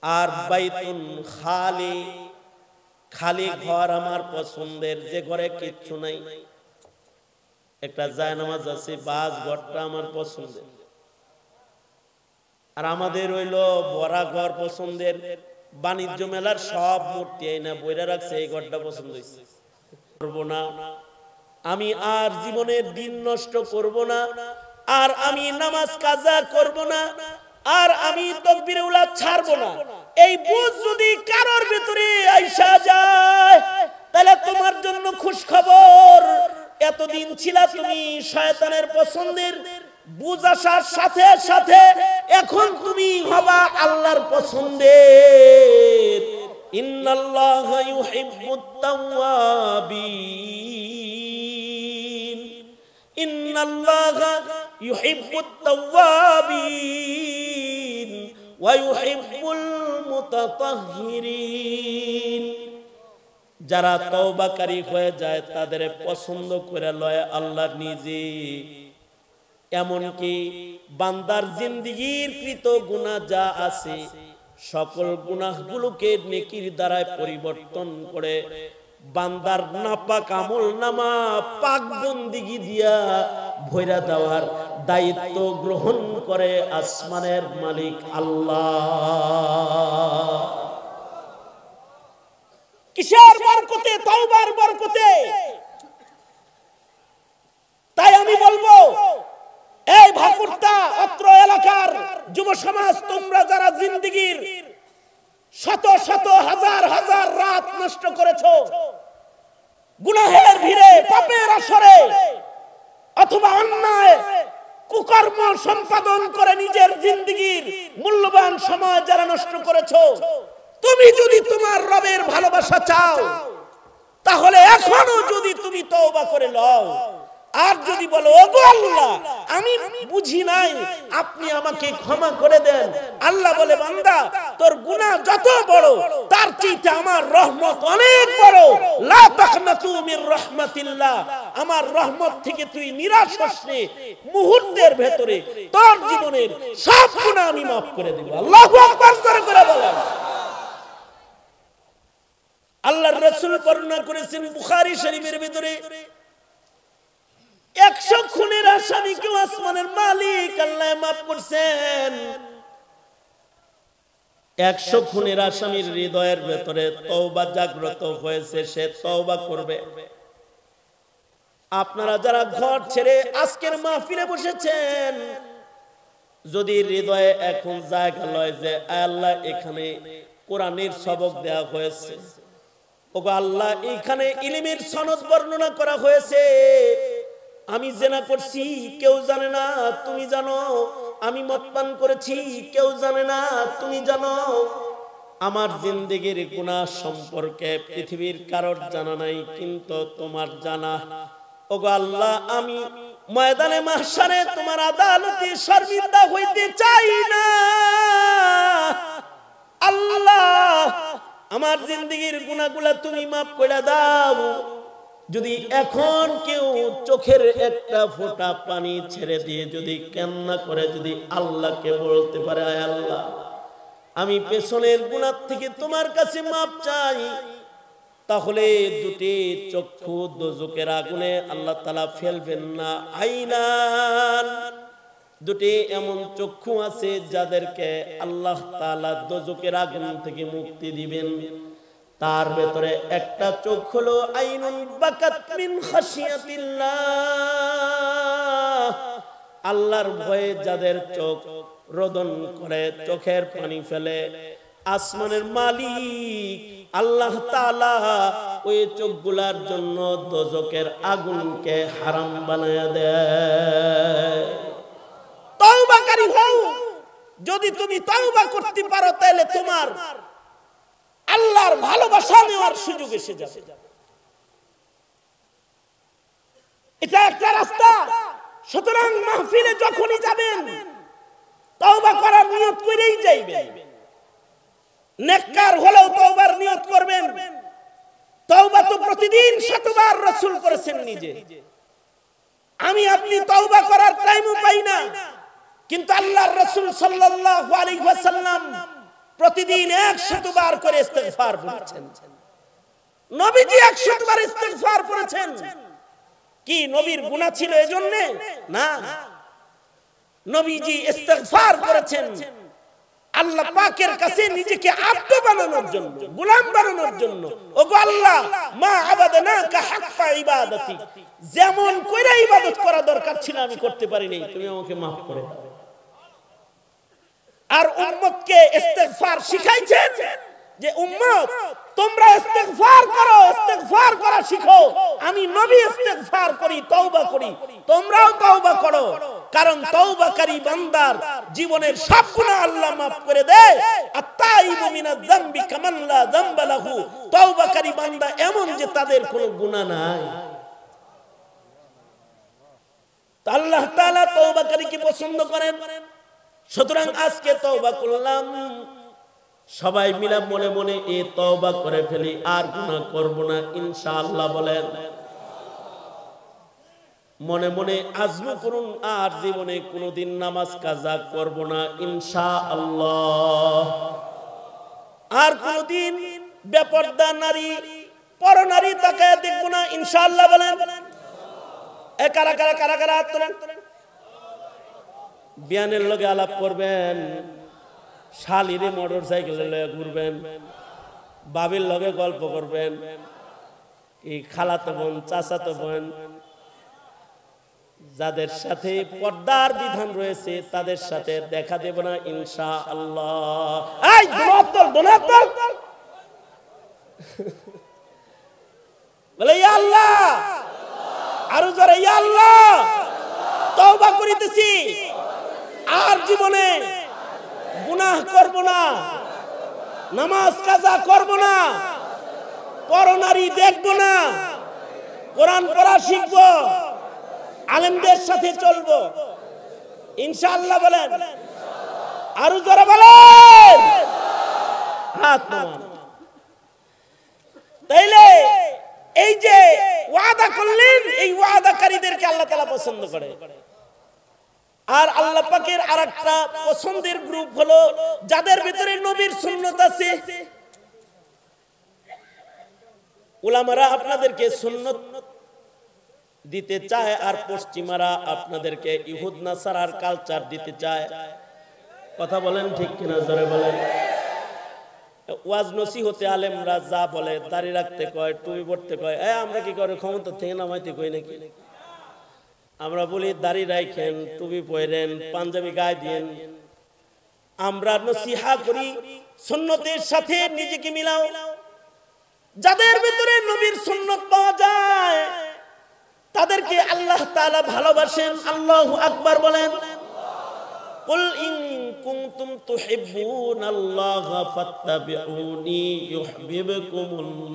আর বাইতুন খালি, খালি ঘর আমার পছন্দের, যে ঘরে কিচ্ছু নাই, একটা জায়নামাজ আছে, বাস ঘরটা আমার পছন্দের। আর আমাদের হইল বড়া ঘর পছন্দের, বাণিজ্য মেলার সব মূর্তি এই না বইরা রাখছে, এই ঘরটা পছন্দ হয়েছে, করবো না আমি, আর জীবনের দিন নষ্ট করব না, আর আমি নামাজ কাজা করব না, আর আমি তাকবীরে উলা ছাড়বো না। এই বুঝ যদি কারোর ভিতরে আইসা যায়, তাহলে তোমার জন্য খুশ খবর, এতদিন ছিলা তুমি শয়তানের পছন্দের, বুঝ আসার সাথে সাথে এখন তুমি হবা আল্লাহর পছন্দের। ইন্নাল্লাহা ইউহিব্বুত তাওয়াবিন, ইন্নাল্লাহা ইউহিব্বুত তাওয়াবিন ওয়া ইউহিব্বুল মুতাতাহহিরিন। যারা তওবাকারী হয়ে যায় তাদের পছন্দ করে লয় আল্লাহ নিজে। এমনকি বান্দার জিন্দেগীর কৃত গুনাহ যা আছে সকল গুনাহগুলোকে নেকির দ্বারায় পরিবর্তন করে বান্দার নাপাক আমল নামা পাক বন্দেগী দিয়া ভইরা দেওয়ার দায়িত্ব গ্রহণ করে আসমানের মালিক আল্লাহ। কিসের বরকতে? তওবার বরকতে। তাই আমি বলবো, এই ভাকুরতা অত্র এলাকার যুব সমাজ, তোমরা যারা জিন্দেগীর শত শত হাজার হাজার রাত নষ্ট করেছো গুনাহের ভিড়ে, পাপের আসরে, অথবা অন্যায় কুকর্ম সম্পাদন করে নিজের জিন্দেগীর মূল্যবান সময় যারা নষ্ট করেছো, তুমি যদি তোমার রবের ভালোবাসা চাও তাহলে এখনো যদি তুমি তওবা করে লও, আর যদি বলো ওগো আল্লাহ আমি বুঝি নাই, আপনি আমাকে ক্ষমা করে দেন, আল্লাহ বলে বান্দা তোর গুনাহ যত বড় তার চাইতে আমার রহমত অনেক বড়। লা তাকনাতু মির রাহমাতিল্লাহ, আমার রহমত থেকে তুই নিরাশ হোস না, মুহূর্তের ভেতরে তোর জীবনের সব গুনাহ আমি maaf করে দেব। আল্লাহু আকবার করে বলেন। আল্লাহর রাসূল বর্ণনা করেছেন বুখারী শরীফের ভিতরে, 100 খুনের আসামিকে আসমানের মালিক আল্লাহ maaf করছেন। 100 খুনের আসামির হৃদয়ের ভেতরে তওবা জাগ্রত হয়েছে, সে তওবা করবে। আপনারা যারা ঘর ছেড়ে আজকের মাহফিলে বসেছেন, যদি হৃদয়ে এখন জায়গা লয় যে আল্লাহ এখানে কোরআনের সবক দেয়া হয়েছে, ওগো আল্লাহ এখানে ইলমের সনদ বর্ণনা করা হয়েছে, আমি জিনা করছি কেউ জানে না, তুমি জানো, আমি মদ পান করেছি কেউ জানে না, তুমি জানো, আমার জিন্দেগীর গুনাহ সম্পর্কে পৃথিবীর কারোর জানা নাই, কিন্তু তোমার জানা। ওগো আল্লাহ আমি ময়দানে মাহশারে তোমার আদালতে শর্মিন্দা হইতে চাই না। আল্লাহ আমার জিন্দেগীর গুনাহগুলা তুমি maaf করে দাও। যদি এখন কেউ চোখের একটা ফোঁটা পানি ছেড়ে দিয়ে যদি কান্না করে যদি আল্লাহকে বলতে পারে, আয় আল্লাহ আমি পেছনের গুনাহ থেকে তোমার কাছে মাপ চাই, তাহলে দুটি চক্ষু দোজখের আগুনে আল্লাহ তাআলা ফেলবেন না। আইনান, দুটি এমন চক্ষু আছে যাদেরকে আল্লাহ তাআলা দোজখের আগুন থেকে মুক্তি দিবেন। তার ভেতরে একটা চোখ হলো আইনুন বাকাত মিন খাশিয়াতিল্লাহ, আল্লাহর ভয়ে যাদের চোখ রোদন করে, চোখের পানি ফেলে। আসমানের মালিক আল্লাহ তাআলা ওই চোখগুলার জন্য দোজখের আগুনকে হারাম বানায়া দেয়। তওবাকারী হও, যদি তুমি তওবা করতে পারো তাহলে তোমার আল্লাহর ভালোবাসা নেওয়ার সুযোগ এসে যাবে। এটা একটা রাস্তা। সুতরাং মাহফিলে যখনই যাবেন তওবা করার নিয়ত করেই যাইবেন। নেককার হলেও তওবার নিয়ত করবেন। তওবা তো প্রতিদিন শতবার রাসূল করেছেন নিজে। আমি আপনি তওবা করার টাইমও পাই না, কিন্তু আল্লাহর রাসূল সাল্লাল্লাহু আলাইহি ওয়াসাল্লাম প্রতিদিন 100 বার করে ইস্তিগফার করেছেন। নবীজি 100 বার ইস্তিগফার করেছেন। কি নবীর গুনাহ ছিল এজন্য? না, নবীজি ইস্তিগফার করেছেন আল্লাহ পাকের কাছে নিজেকে আব্দ বানানোর জন্য, গোলাম বানানোর জন্য। ওগো আল্লাহ, মা আবাদনাকা হাক্কা ইবাদতি, যেমন কইরা ইবাদত করা দরকার ছিল আমি করতে পারি নাই, তুমি আমাকে maaf করে দাও। আর উম্মতকে ইস্তিগফার শিখাইছেন যে উম্মত তোমরা ইস্তিগফার করো, ইস্তিগফার করা শিখো। আমি নবী ইস্তিগফার করি, তওবা করি, তোমরাও তওবা করো। কারণ তওবাকারী বান্দার জীবনের সব গুনাহ আল্লাহ maaf করে দেয়। আত-তাইবু মিনাজ যামবি কামান লা যামবা লাহু, তওবাকারী বান্দা এমন যে তাদের কোনো গুনাহ নাই। আল্লাহ তাআলা তওবাকারীকে পছন্দ করেন। সুতরাং আজকে তওবা করলাম, সবাই মিলে মনে মনে এই তওবা করে ফেলি, আর গুনাহ করব না ইনশাআল্লাহ বলেন। মনে মনে আজম করুন, আর জীবনে কোনোদিন নামাজ কাজা করব না ইনশাআল্লাহ। আর কোনোদিন বেপরদা নারী, পরনারী তাকায় দেখব না ইনশাআল্লাহ বলেন। এ কারা কারা কারা কারা হাত তোলেন। বিয়ানের লগে আলাপ করবেন, শালিরে মোটরসাইকেলে লয়ে ঘুরবেন, বাবির লগে গল্প করবেন, এই খালাতো বোন চাচাতো বোন যাদের সাথে পর্দার বিধান রয়েছে তাদের সাথে দেখা দেব না ইনশাআল্লাহ। এই দোনাতল দোনাতল বলে ইয়া আল্লাহ, আরো জোরে ইয়া আল্লাহ। তওবা করিতেছি, আর জীবনে গুনাহ করব না, নামাজ কাজা করব না, পরনারী দেখব না, কোরআন পড়া শিখব, আলেমদের সাথে চলব ইনশাআল্লাহ বলেন। আরো জোরে বলেন, হাত নামান। তাইলে এই যে ওয়াদা করলেন, এই ওয়াদাকারীদেরকে আল্লাহ তাআলা পছন্দ করে। আর আল্লাহ পাকের আরেকটা পছন্দের গ্রুপ হলো যাদের ভিতরে নবীর সুন্নাত আছে। উলামারা আপনাদেরকে সুন্নাত দিতে চায়, আর পশ্চিমারা আপনাদেরকে ইহুদ নাসারার কালচার দিতে চায়। কথা বলেন ঠিক কিনা, জোরে বলেন। ওয়াজ নসিহতে আলেমরা যা বলে, দাড়ি রাখতে কয়, টুপি পড়তে কয়, আমরা কি করে ক্ষমতা থেকে নামাইতে কই নাকি? আমরা বলি দাড়ি রাখেন, টুপি পরেন, পাঞ্জাবি গায়ে দিয়েন। আমরা নসিহা করি সুন্নতের সাথে নিজেকে মিলাও। যাদের ভিতরে নবীর সুন্নত পাওয়া যায় তাদেরকে আল্লাহ তাআলা ভালোবাসেন। আল্লাহু আকবার বলেন। কুল ইন কুনতুম তুহিব্বুনাল্লাহ ফাত্তাবিউনি ইউহিব্বুকুমুল্লাহ।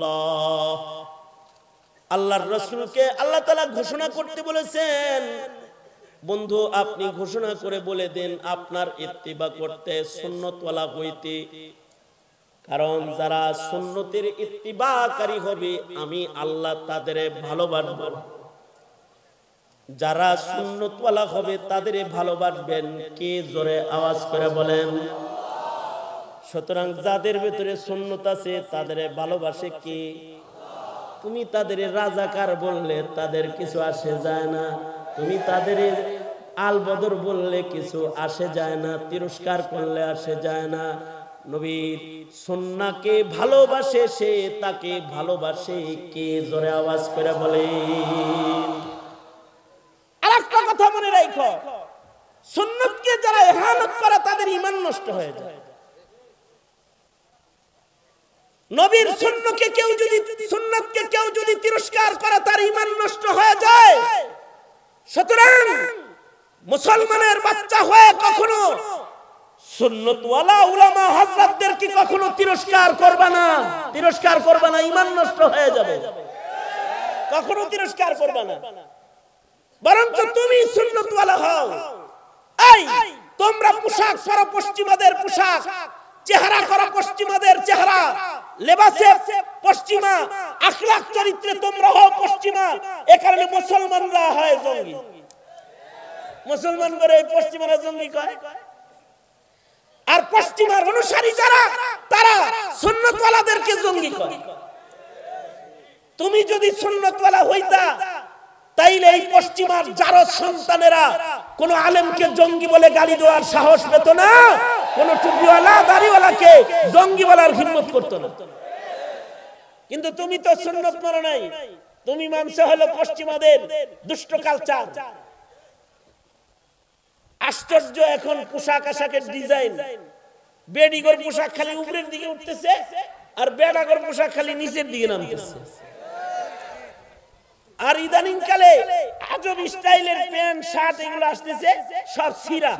আল্লাহর রাসূলকে আল্লাহ তাআলা ঘোষণা করতে বলেছেন, বন্ধু আপনি ঘোষণা করে বলে দেন আপনার ইত্তিবা করতে, সুন্নতওয়ালা হইতে। কারণ যারা সুন্নতের ইত্তিবাকারী হবে আমি আল্লাহ তাদের ভালোবাসব। যারা সুন্নতওয়ালা হবে তাদের ভালোবাসবেন। কে জোরে আওয়াজ করে বলেন। সুতরাং যাদের ভিতরে সুন্নত আছে তাদের ভালোবাসে কে? তুমি তাদের রাজাকার বললে তাদের কিছু আসে যায় না, তুমি তাদের আল বদর বললে কিছু আসে যায় না, তিরস্কার করলে আসে যায় না। নবীর সুন্নাহকে ভালোবাসে সে, তাকে ভালোবাসে কে? জোরে আওয়াজ করে বলে। আরেকটা কথা মনে রাখো, সুন্নতকে যারা ইহানত করে তাদের ঈমান নষ্ট হয়ে যায়। নবীর সুন্নতকে কেউ যদি তিরস্কার করে তার ঈমান নষ্ট হয়ে যায়। সুতরাং মুসলমানের বাচ্চা হয়ে কখনো সুন্নতওয়ালা উলামা হযরতদেরকে কখনো তিরস্কার করবে না, ঈমান নষ্ট হয়ে যাবে। কখনো তিরস্কার করবে না, বরঞ্চ তুমি সুন্নতওয়ালা হও। এই তোমরা পোশাক পরো পশ্চিমাদের পোশাক, চেহারা করো পশ্চিমাদের চেহারা, লেবাসে পশ্চিমা, আখলাক চরিত্রে তোমরা হও পশ্চিমা। এ কারণে মুসলমানরা হয় জঙ্গি। মুসলমান করে পশ্চিমারা জঙ্গি কয়, আর পশ্চিমার অনুসারী যারা তারা সুন্নতওয়ালাদেরকে জঙ্গি কয়। তুমি যদি সুন্নতওয়ালা হইতা তাইলে এই পশ্চিমার যারা সন্তানেরা কোন আলেমকে জঙ্গি বলে গালি দেওয়ার সাহস পেত না, কোন টুপিওয়ালা দাড়িওয়ালাকে জঙ্গি বলার হিম্মত করত না। কিন্তু তুমি তো সুন্নত মানো নাই, তুমি মানছো হলো পশ্চিমাদের দুষ্ট কালচার। আশ্চর্য, এখন পোশাক আশাকের ডিজাইন, বেডিগর পোশাক খালি উপরের দিকে উঠতেছে আর বেডাগর পোশাক খালি নিচের দিকে নামতেছে। আর ইদানিং কালে আজব স্টাইলের প্যান্ট শার্ট এগুলো আসতেছে সব সিরা।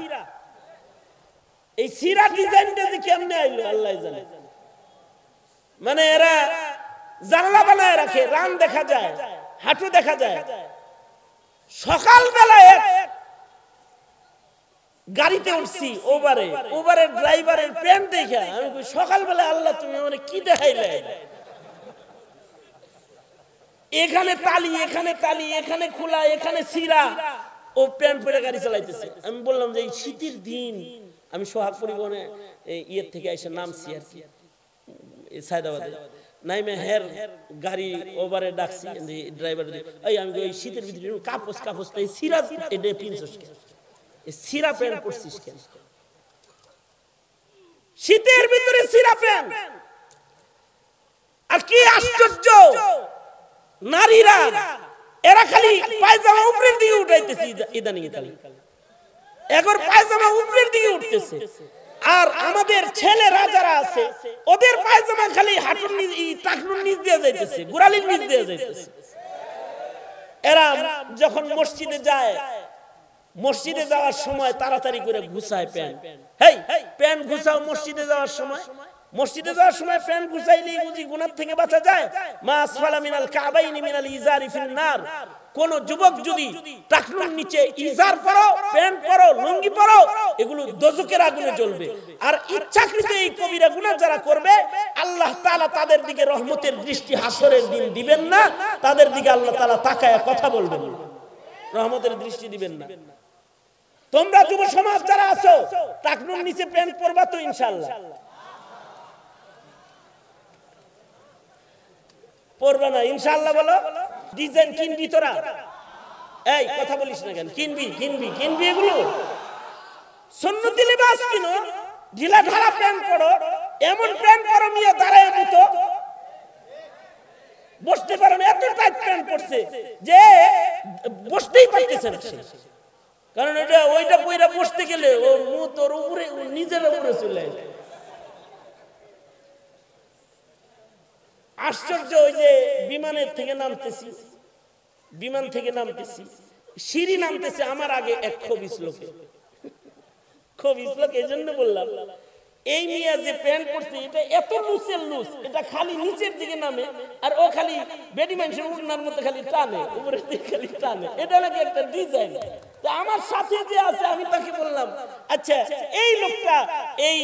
এই সিরা ডিজাইনটা যে কেমনে আইলো আল্লাহ জানে। মানে এরা জানলা বানায় রাখে, রান দেখা যায়, হাঁটু দেখা যায়। সকালবেলায় গাড়িতে উঠছি, ওভারের ড্রাইভারের প্যান্ট দেখে আমি সকালবেলা আল্লাহ তুমি মানে কি দেখাইলে? এখানে তালি, এখানে খোলা, এখানে সিরা, ও প্যান্ট পরে গাড়ি চালাইতেছে। আমি বললাম যে এই শীতের দিন আমি সোহাগ পরিবহনে ইয়ের থেকে এসে নামছি আর কি, সায়দাবাদে নাইমে হের গাড়ি ওভারে ডাকছি ড্রাইভার, এই আমি ওই শীতের ভিতরে কাপড় এই সিরা এটা পিনছস কেন? এই সিরা প্যান্ট পরছিস কেন? শীতের ভিতরে সিরা প্যান্ট। আর কি আশ্চর্য, নারীরা এরা খালি পায়জামা উপরের দিকে উঠাইতেছে ইদানিং কালে, এখন পায়জামা উপরের দিকে উঠতেছে। আর আমাদের ছেলেরা যারা আছে ওদের পায়জামা খালি হাঁটুর নিচ, টাকনুর নিচ দিয়ে যাইতেছে, গোড়ালির নিচ দিয়ে যাইতেছে। এরা যখন মসজিদে যায়, মসজিদে যাওয়ার সময় তাড়াতাড়ি করে গুছায় প্যান্ট। হেই প্যান্ট গুছাও মসজিদে যাওয়ার সময়। মসজিদে যাওয়ার সময় প্যান্ট গুছাইলেই বুঝি গুনাহ থেকে বাঁচা যায়? মা আসফালা মিনাল কাবাইনি মিনাল ইজারি ফিন নার। কোন যুবক যদি টাকনুর নিচে ইজার পরো, প্যান্ট পরো, লুঙ্গি পরো, এগুলো দোজখের আগুনে জ্বলবে। আর ইচ্ছাকৃত এই কবিরা গুনাহ যারা করবে আল্লাহ তাআলা তাদের দিকে রহমতের দৃষ্টি হাসরের দিন দিবেন না, তাদের দিকে আল্লাহ তাআলা তাকায়া কথা বলবেন না, রহমতের দৃষ্টি দিবেন না। তোমরা যুব সমাজ যারা আছো টাকনুর নিচে প্যান্ট পরবা তো ইনশাআল্লাহ? পরবা না ইনশাআল্লাহ? বলো। ডিজাইন কিনবি তোরা? এই কথা বলিস না কেন? কিনবি এগুলো। সুন্নতি লিবাস কিনো, ঢিলা ঢালা প্যান্ট পরো, এমন প্যান্ট পরো মিয়া দাঁড়ায় মতো বসতে পারো না, এত টাইট প্যান্ট পরছে যে বসতেই পারতেছে না। কারণ ওইটা পয়রা বসতে গেলে ও মুখ তোর উপরে, নিজের উপরে চলে আসে। আশ্চর্য, ওই যে বিমান থেকে নামতেছি, সিঁড়ি নামতেছে আমার আগে এক খবিস লোক, এই জন্য বললাম এই মিয়া যে প্যান্ট পরছে এটা এত লুচের লুচ, এটা খালি নিচের দিকে নামে আর ও খালি বেডি মানুষের উড়নার মতো খালি টানে, উপরের দিকে খালি টানে। এটা নাকি একটা ডিজাইন। আমার সাথে যে আছে আমি তাকে বললাম, আচ্ছা এই লোকটা এই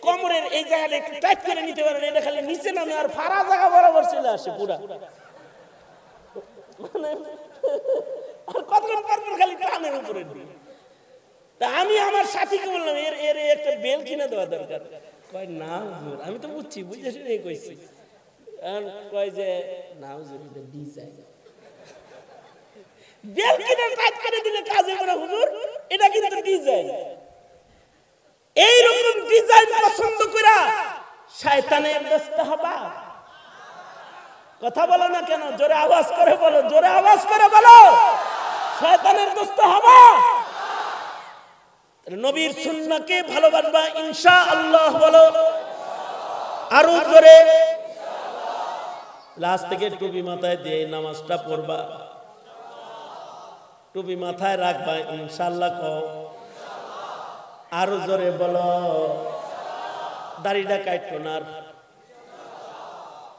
কোমরের এই জায়গাটা একটু টাইট করে নিতে পারেন, এটা খালি নিচে নামে আর ফাড়া জায়গা বরাবর চলে আসে পুরা, মানে আর কতক্ষণ পর খালি টানের উপরের দিকে। তা আমি আমার সাথীকে বললাম এর একটা বেল কিনে দেওয়া দরকার। কয় না হুজুর, আমি তো বুঝছি, বুঝে শুনে কইছি। কয় যে না হুজুর, এটা ডিজাইন, বেল কিনে টাইট করে দিলে কাজ হবে না হুজুর, এটা কিন্তু ডিজাইন। এইরকম ডিজাইন পছন্দ কইরা শয়তানের দোস্ত হবা। কথা বলো না কেন? জোরে আওয়াজ করে বলো, জোরে আওয়াজ করে বলো, শয়তানের দোস্ত হবা। নবীর সুন্নাহকে ভালোবাসবা ইনশাআল্লাহ বলো, আরো জোরে। লাস্ট থেকে টুপি মাথায় দিয়ে নামাজটা পড়বা, টুপি মাথায় রাখবা ইনশাআল্লাহ কও, আরো জোরে বলো। দাড়িটা কাটতো না,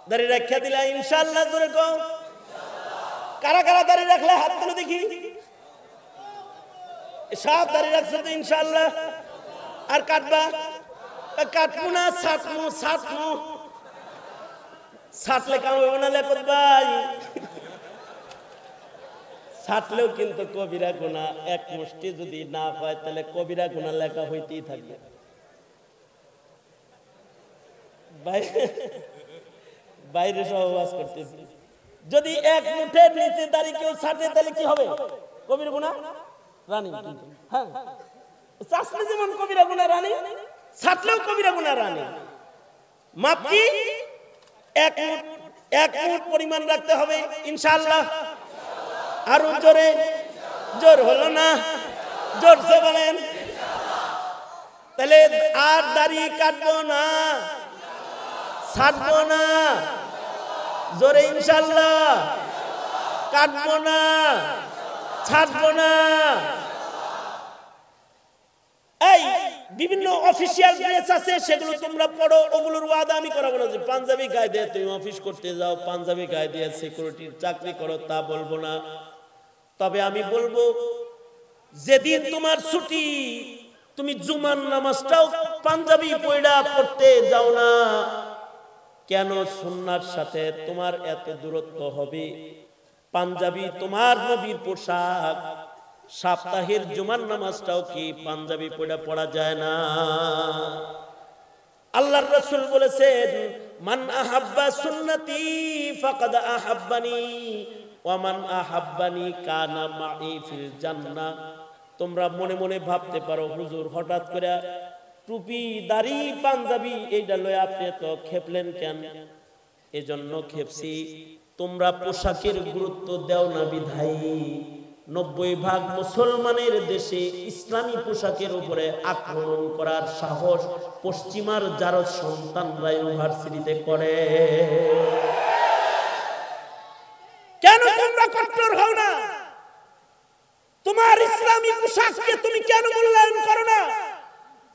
দাড়ি রাখিয়া দিলা ইনশাআল্লাহ জোরে কও। কারা কারা দাড়ি রাখলে হাত তুলে দেখি। সব দাড়ি রাখছো তো ইনশাআল্লাহ। আর কাটবা? কাটবো না, ছাটমু ছাটমু। ছাটলে কাম হবে না লেখত ভাই, ছাটলেও কিন্তু কবিরা গুনাহ। এক মুষ্টি যদি না হয় তাহলে কবিরা গুনাহ লেখা হইতেই থাকবে। বাইরে সহবাস করতেছি, যদি এক মুঠের নিচে দাড়ি কেউ ছাটে তাহলে কি হবে? কবিরা গুনাহ রানী। হ্যাঁ, চাষলে যেমন কবিরা গুনাহ রানী, ছাটলেও কবিরা গুনাহ রানী। মাপ কি? এক মুঠ পরিমাণ রাখতে হবে ইনশাআল্লাহ। আরো জোরে, জোর হলো না, জোরছে বলেন। তাহলে আর দাড়ি কাটবো না, ছাড়বো না, জোরে ইনশাআল্লাহ। কাটবো না, ছাড়বো না। এই বিভিন্ন অফিসিয়াল ড্রেস আছে, সেগুলো তোমরা পড়ো, ওগুলোর ওয়াদা আমি করাবো না যে পাঞ্জাবি গায়ে দিয়ে তুমি অফিস করতে যাও, পাঞ্জাবি গায়ে দিয়ে সিকিউরিটির চাকরি করো, তা বলবো না। তবে আমি বলবো, যেদিন তোমার ছুটি, তুমি জুমার নামাজটাও পাঞ্জাবি পয়ড়া পড়তে যাও না কেন? সুন্নাহর সাথে তোমার এত দূরত্ব হবে। পাঞ্জাবি তোমার নবীর পোশাক, সপ্তাহের জুমার নামাজটাও কি পাঞ্জাবি পয়ড়া পড়া যায় না? আল্লাহর রাসূল বলেছেন, মান আহাব্বা সুন্নতি ফাকাদ আহাব্বানি ওয়া মান আহাব্বানি কানা মাই ফিল জান্নাহ। তোমরা মনে মনে ভাবতে পারো, হুজুর হঠাৎ করে টুপি দাড়ি পাঞ্জাবি এইটা লয়ে আপনি তো খেপলেন কেন? এজন্য খেপছি, তোমরা পোশাকের গুরুত্ব দাও না বিধায় 90% মুসলমানের দেশে ইসলামী পোশাকের উপরে আক্রমণ করার সাহস পশ্চিমার জারজ সন্তানরা ইউনিভার্সিটিতে করে। কেন তোমরা কট্টর হও না? তোমার ইসলামী পোশাককে তুমি কেন মূল্যায়ন করো না?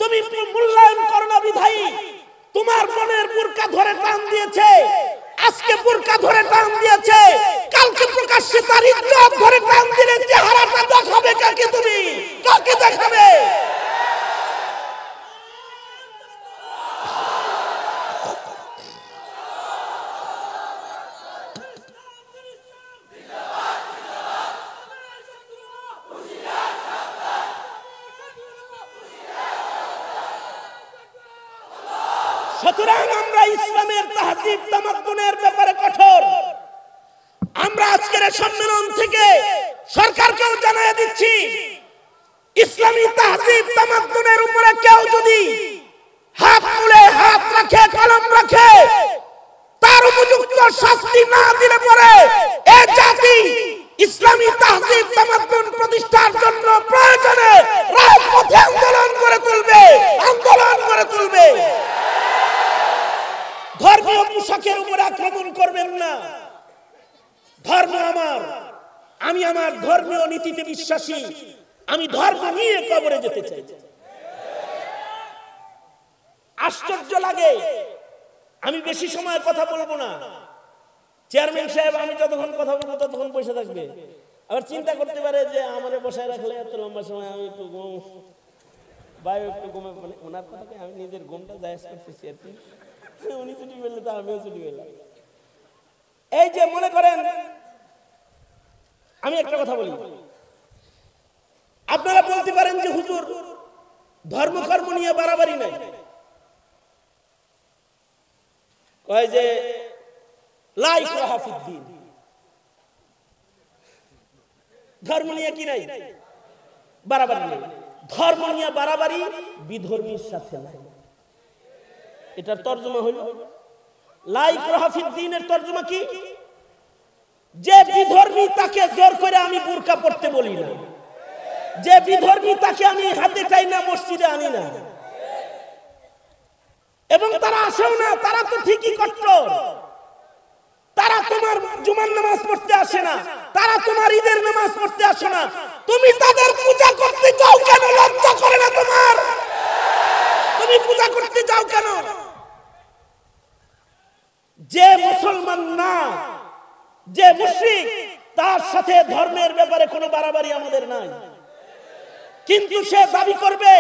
তুমি মূল্যায়ন করো না বিধায়ী তোমার মনের বুরকা ধরে টান দিয়েছে, আজকে বুরকা ধরে টান দিয়েছে, কালকে প্রকাশ্যে তার ইজ্জত ধরে টান দিলে চেহারাটা দেখাবে কাকে? তুমি কাকে দেখাবে? সুতরাং আমরা ইসলামের তাহজিব তামাদ্দুনের ব্যাপারে কঠোর। আমরা আজকের সম্মেলন থেকে সরকারকেও জানিয়ে দিচ্ছি, ইসলামী তাহজিব তামাদ্দুনের উপরে কেউ যদি হাত তুলে, হাত রাখে, কলম রাখে, তার উপযুক্ত শাস্তি না দিলে পরে এই জাতি ইসলামী তাহজিব তামাদ্দুন প্রতিষ্ঠার জন্য প্রয়োজনে রাজপথে আন্দোলন করে তুলবে, আন্দোলন করে তুলবে। ধর্মীয় পোশাকের উপরে আক্রমণ করবেন না। ধর্ম আমার, আমি আমার ধর্মীয় নীতিতে বিশ্বাসী, আমি ধর্ম নিয়ে কবরে যেতে চাই। আশ্চর্য লাগে, আমি বেশি সময় কথা বলবো না। চেয়ারম্যান সাহেব আমি যতক্ষণ কথা বলবো ততক্ষণ বসে থাকবে। আবার চিন্তা করতে পারে যে আমারে বসায় রাখলে এত লম্বা সময় আমি একটু ঘুম, বায়ু একটু ঘুমে, মানে ওনার কথাকে আমি নিজের ঘুমটা জায়েজ করতেছি আর কি। উনি ছুটি পেলে তো আমিও ছুটি পেলাম। এই যে মনে করেন, আমি একটা কথা বলি, আপনারা বলতে পারেন যে হুজুর ধর্মকর্ম নিয়ে বাড়াবাড়ি নাই। কয় যে লা ইকরাহা ফিদ্দীন, ধর্ম নিয়ে কি নাই বাড়াবাড়ি নেই, ধর্ম নিয়ে বাড়াবাড়ি বিধর্মীর সাথে নাই। এটার তর্জমা হলো লা ইকরাহা ফিদ্দীনের তর্জমা কি? যে বিধর্মী তাকে জোর করে আমি বুরকা পড়তে বলি না, যে বিধর্মী তাকে আমি হাতে চাই না মসজিদে আনি না, এবং তারা আসেও না, তারা তো ঠিকই কট্টর, তারা তোমার জুমার নামাজ পড়তে আসে না, তারা তোমার ঈদের নামাজ পড়তে আসে না, তুমি তাদের পূজা করতে যাও কেন? লজ্জা করে না তোমার? তুমি পূজা করতে যাও কেন? যে মুসলমান না, যে মুশরিক, তার সাথে ধর্মের ব্যাপারে কোনো বাড়াবাড়ি আমাদের নাই। কিন্তু সে দাবি করবে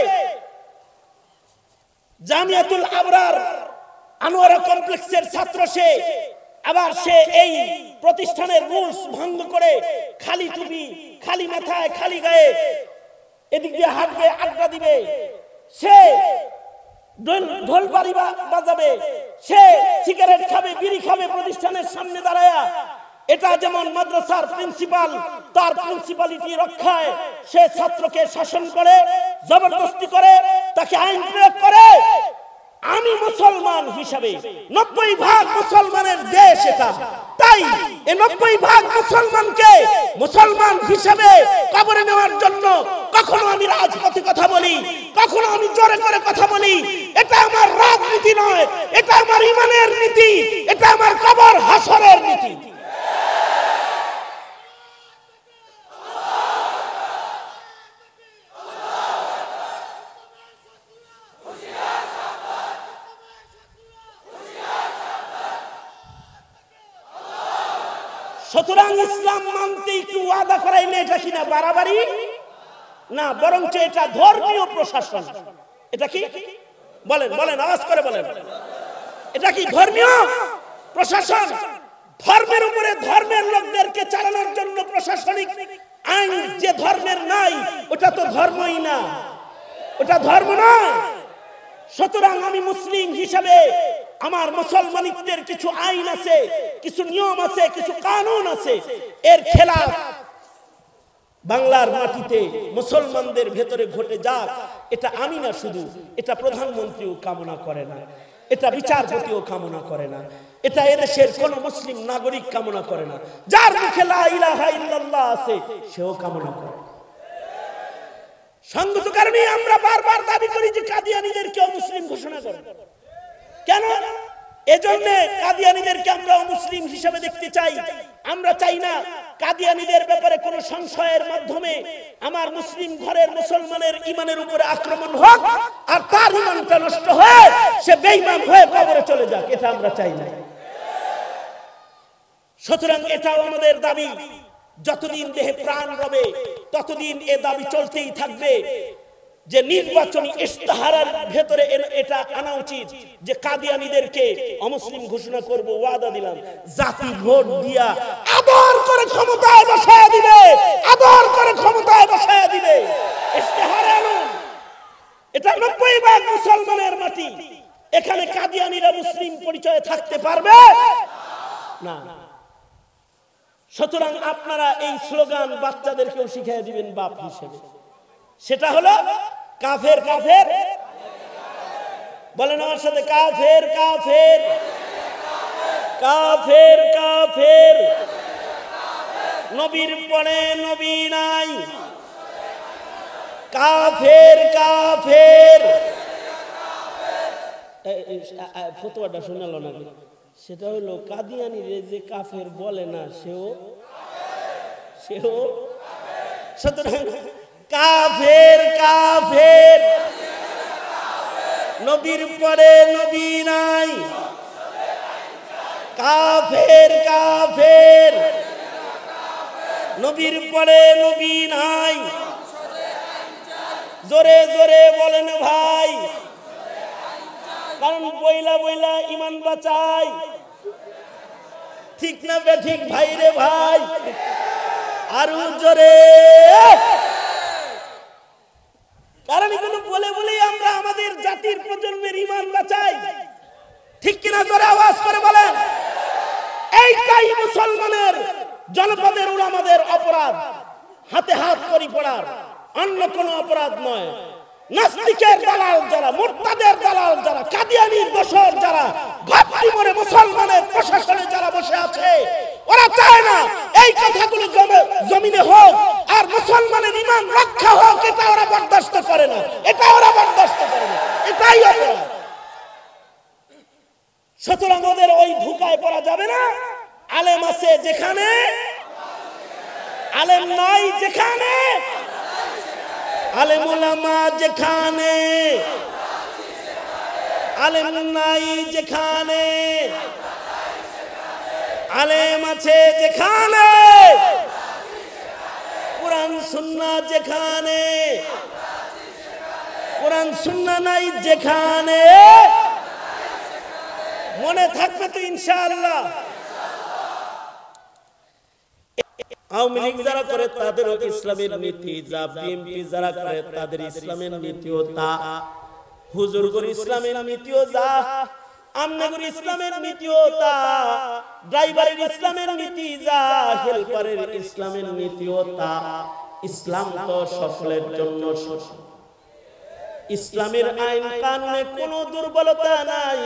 জামিয়াতুল আবরার আনোয়ারা কমপ্লেক্সের ছাত্র, সে আবার সে এই প্রতিষ্ঠানের রুলস ভঙ্গ করে খালি টুপি, খালি মাথায়, খালি গায়ে এদিক দিয়ে হাঁটবে, আড্ডা দিবে, সে ঢোল বাড়ি বাজাবে, সে সিগারেট খাবে, বিড়ি খাবে প্রতিষ্ঠানের সামনে দাঁড়ায়া। এটা যেমন মাদ্রাসার প্রিন্সিপাল তার প্রিন্সিপালিটি রক্ষায় সে ছাত্রকে শাসন করে, জবরদস্তি করে, তাকে আইন প্রয়োগ করে। আমি মুসলমান হিসাবে, 90% মুসলমানের দেশ এটা, তাই এই 90% মুসলমানকে মুসলমান হিসাবে কবরে নেওয়ার জন্য কখনো আমি রাজপথে কথা বলি, কখনো আমি জোরে করে কথা বলি। এটা আমার রাজনীতি নয়, এটা আমার ইমানের নীতি, এটা আমার কবর হাসরের নীতি। সুতরাং ইসলাম মানতে একটু ওয়াদা করাইলে এটা কিনা বাড়াবাড়ি না, বরঞ্চ এটা ধর্মীয় প্রশাসন। এটা কি বলেন, বলেন, আওয়াজ করে বলেন, এটা কি ধর্মীয় প্রশাসন? ধর্মের উপরে ধর্মের লোকদেরকে চালানোর জন্য প্রশাসনিক আইন যে ধর্মের নাই, ওটা তো ধর্মই না, ওটা ধর্ম না। সুতরাং আমি মুসলিম হিসাবে আমার মুসলমানিত্বের কিছু আইন আছে, কিছু নিয়ম আছে, কিছু কানুন আছে। এর খেলাফ বাংলার মাটিতে মুসলমানদের ভেতরে ঘটে যাক, এটা আমি না শুধু, এটা প্রধানমন্ত্রীও কামনা করে না, এটা বিচারপতিও কামনা করে না, এটা এদেশের কোন মুসলিম নাগরিক কামনা করে না। যার মুখে লা ইলাহা ইল্লাল্লাহ আছে সেও কামনা করে। সঙ্গত কারণে আমরা বারবার দাবি করি যে কাদিয়ানীদেরকে মুসলিম ঘোষণা করে। কেন? এজন্য কাদিয়ানীদেরকে আমরা মুসলিম হিসেবে দেখতে চাই। আমরা চাই না কাদিয়ানীদের ব্যাপারে কোন সংশয়ের মাধ্যমে আমার মুসলিম ঘরের মুসলমানের ঈমানের উপরে আক্রমণ হোক আর তার ঈমানটা নষ্ট হয়ে সে বেঈমান হয়ে কবরে চলে যাক, এটা আমরা চাই না। সুতরাং এটাও আমাদের দাবি। যতদিন দেহে প্রাণ রবে ততদিন এ দাবি চলতেই থাকবে যে নির্বাচনী ইশতেহারের ভেতরে এটা আনা উচিত যে কাদিয়ানীদেরকে অমুসলিম ঘোষণা করব, ওয়াদা দিলাম। জাতি ভোট দিয়া আদর করে ক্ষমতায় বসায় দিবে, আদর করে ক্ষমতায় বসায় দিবে। ইশতেহারে আনুন। এটা 90% মুসলমানের মাটি, এখানে কাদিয়ানীরা মুসলিম পরিচয়ে থাকতে পারবে না। সুতরাং আপনারা এই স্লোগান বাচ্চাদেরকেও শিখিয়ে দিবেন বাপ হিসেবে। সেটা হলো কাফের কাফের, বলেন আমার সাথে, কাফের কাফের, কাফের কাফের, নবীর পরে নবী নাই, কাফের কাফের। ফতোয়াটা শোনালো না, সেটা হলো কাদিয়ানীরে যে কাফের বলে না সেও সেও। সুতরাং কাফের কাফের, নবীর পরে নবী নাই, কাফের কাফের, নবীর পরে নবী নাই। জোরে জোরে বলেন ভাই, কারণ বইলা বইলা ঈমান বাঁচাই, ঠিক না বেঠিক ভাই রে ভাই? আরো জোরে। কারণ এগুলো বলে বলেই আমরা আমাদের জাতির প্রজন্মের ঈমান বাঁচাই। ঠিক কিনা জোরে আওয়াজ করে বলেন। এইটাই মুসলমানের জনপদের উলামাদের অপরাধ, হাতে হাত করি পড়ার, অন্য কোনো অপরাধ নয়। নাস্তিকের দালাল যারা, মুরতাদের দালাল যারা, কাদিয়ানীর দোসর যারা, ঘাপটি মরে মুসলমানের প্রশাসনে যারা বসে আছে, ওরা চায় না এই কথাগুলো জমিনে হোক আর মুসলমানের ঈমান রক্ষা হোক। এটা ওরা বরদাস্ত করে না, এটা ওরা বরদাস্ত করে না, এটাই অপরাধ। সুতরাং ওদের ওই ধোঁকায় পড়া যাবে না। আলেম আছে যেখানে, আলেম নাই যেখানে, আলেম উলামা যেখানে, আলেম নাই যেখানে, আলেম আছে যেখানে, কোরআন সুন্নাহ যেখানে, কোরআন সুন্নাহ নাই যেখানে, মনে থাকবে তো ইনশাআল্লাহ। আওয়ামী লীগ যারা করে তাদেরও ইসলামের নীতি যা, বিএনপি যারা করে তাদের ইসলামের নীতিও তা, হুজুরগর ইসলামের নীতিও যা, আমনগর ইসলামের নীতিও তা, ড্রাইভারের ইসলামের নীতি যা, হেল্পারের ইসলামের নীতিও তা। ইসলাম তো সকলের জন্য, ইসলামের আইন কানুনে কোনো দুর্বলতা নাই।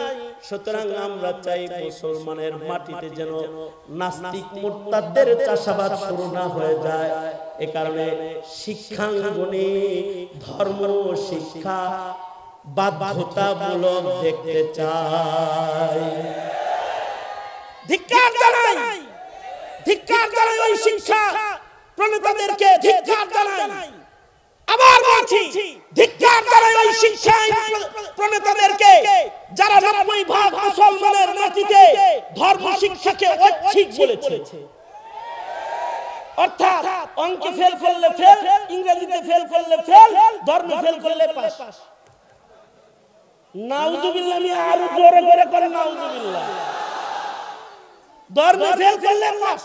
সুতরাং আমরা চাই মুসলমানের মাটিতে যেন নাস্তিক মুরতাদদের চাষাবাদ শুরু না হয়ে যায়। এ কারণে শিক্ষাঙ্গনে ধর্ম শিক্ষা বাধ্যতামূলক দেখতে চাই। ধিক্কার জানাই, ধিক্কার জানাই ওই শিক্ষা প্রণেতাদেরকে, ধিক্কার জানাই। আবার বলছি, ধিক্কার জানাই ওই শিক্ষা প্রণেতাদেরকে যারা 90% মুসলমানের মাটিতে ধর্ম শিক্ষাকে ঐচ্ছিক বলেছে। অর্থাৎ অঙ্কে ফেল করলে ফেল, ইংরেজিতে ফেল করলে ফেল, ধর্ম ফেল করলে পাস। নাউজুবিল্লাহ, আমি আরো জোরে করে করে নাউজুবিল্লাহ। ধর্ম ফেল করলে পাস।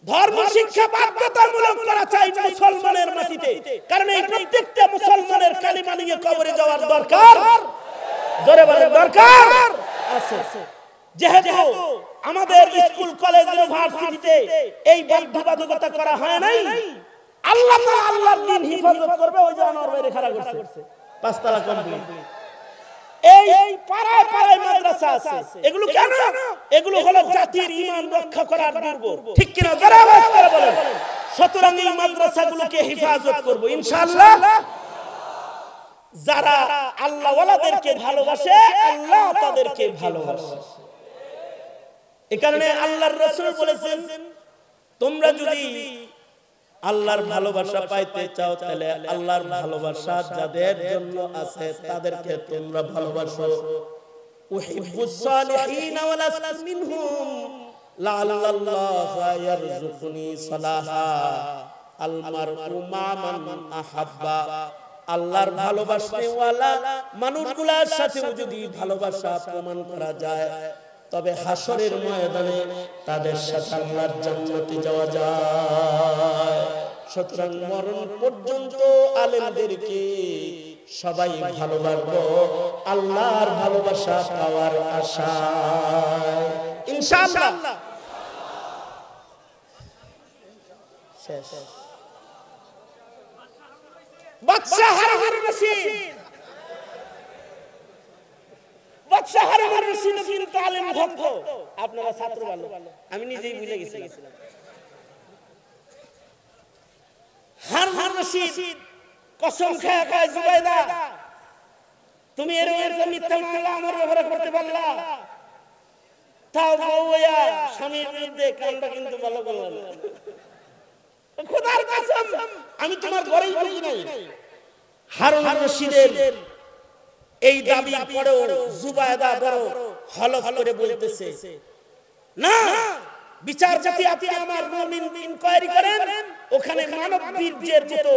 ধর্ম শিক্ষা বাধ্যতামূলক করা চাই মুসলমানের মাটিতে, কারণ এই প্রত্যেকটা মুসলমানের কালিমা নিয়ে কবরে যাওয়ার দরকার, জোরে বলে দরকার আছে। যেহেতু আমাদের স্কুল কলেজ ইউনিভার্সিটিতে এই বাধ্যবাধকতা করা হয় নাই, আল্লাহ তাআলা আল্লাহর দ্বীন হিফাজত করবে। ওই যে আনোয়ার ভাই খাড়া করছে, পাঁচতলা কমপ্লিট। এই পাড়ায় পাড়ায় মাদ্রাসা আছে। এগুলো কেন? এগুলো হলো জাতির ঈমান রক্ষা করার দুর্গ, ঠিক কিনা যারা আওয়াজ করে বলেন। সুতরাং এই মাদ্রাসাগুলোকে হেফাজত করব ইনশাআল্লাহ। যারা আল্লাহ ওয়ালাদেরকে ভালোবাসে, আল্লাহ তাদেরকে ভালোবাসে। এই কারণে আল্লাহর রাসূল বলেছেন, তোমরা যদি আল্লাহর ভালোবাসা পাইতে চাও তাহলে আল্লাহর ভালোবাসা যাদের জন্য আছে তাদেরকে তোমরা ভালোবাসো। উহিব্বুস সালিহিনা ওয়া লাস্তা মিনহুম লাআল্লাল্লাহা ইয়ারযুকুনি সালাহা আল মারউ মা মান আহাব্বা। আল্লাহর ভালোবাসনেওয়ালা মানুষগুলোর সাথে যদি ভালোবাসা প্রমাণ করা যায়, তবে হাসরের ময়দানে তাদের সাথে আল্লাহর জান্নাতে যাওয়া যায়। সুতরাং মরণ পর্যন্ত আলেমদেরকে সবাই ভালোবাসবো আল্লাহর ভালোবাসা পাওয়ার আশায় ইনশাআল্লাহ। শেষ। বাদশাহ হারুন রশিদ, বাদশাহ হারুন রশিদ কিন্তু আলেম ভক্ত। আপনারা ছাত্র ভালো, আমি নিজেই ভুলে গেছিলাম। হারুন রশিদ কসম খায় কয়, জুবাইদা তুমি এরকম মিথ্যা মামলা আমার ব্যাপারে করতে পারলা, তাও বউয়া স্বামীর বিরুদ্ধে কামটা কিন্তু ভালো করল না। খোদার কসম আমি তোমার ঘরেই ঢুকি নাই। হারুন রশিদের এই দাবি পরেও জুবাইদা বড় হলফ করে বলতেছে, না বিচারপতি আপনি আমার মুমিন ইনকোয়ারি করেন, ওখানে মানব বীর্যের মতো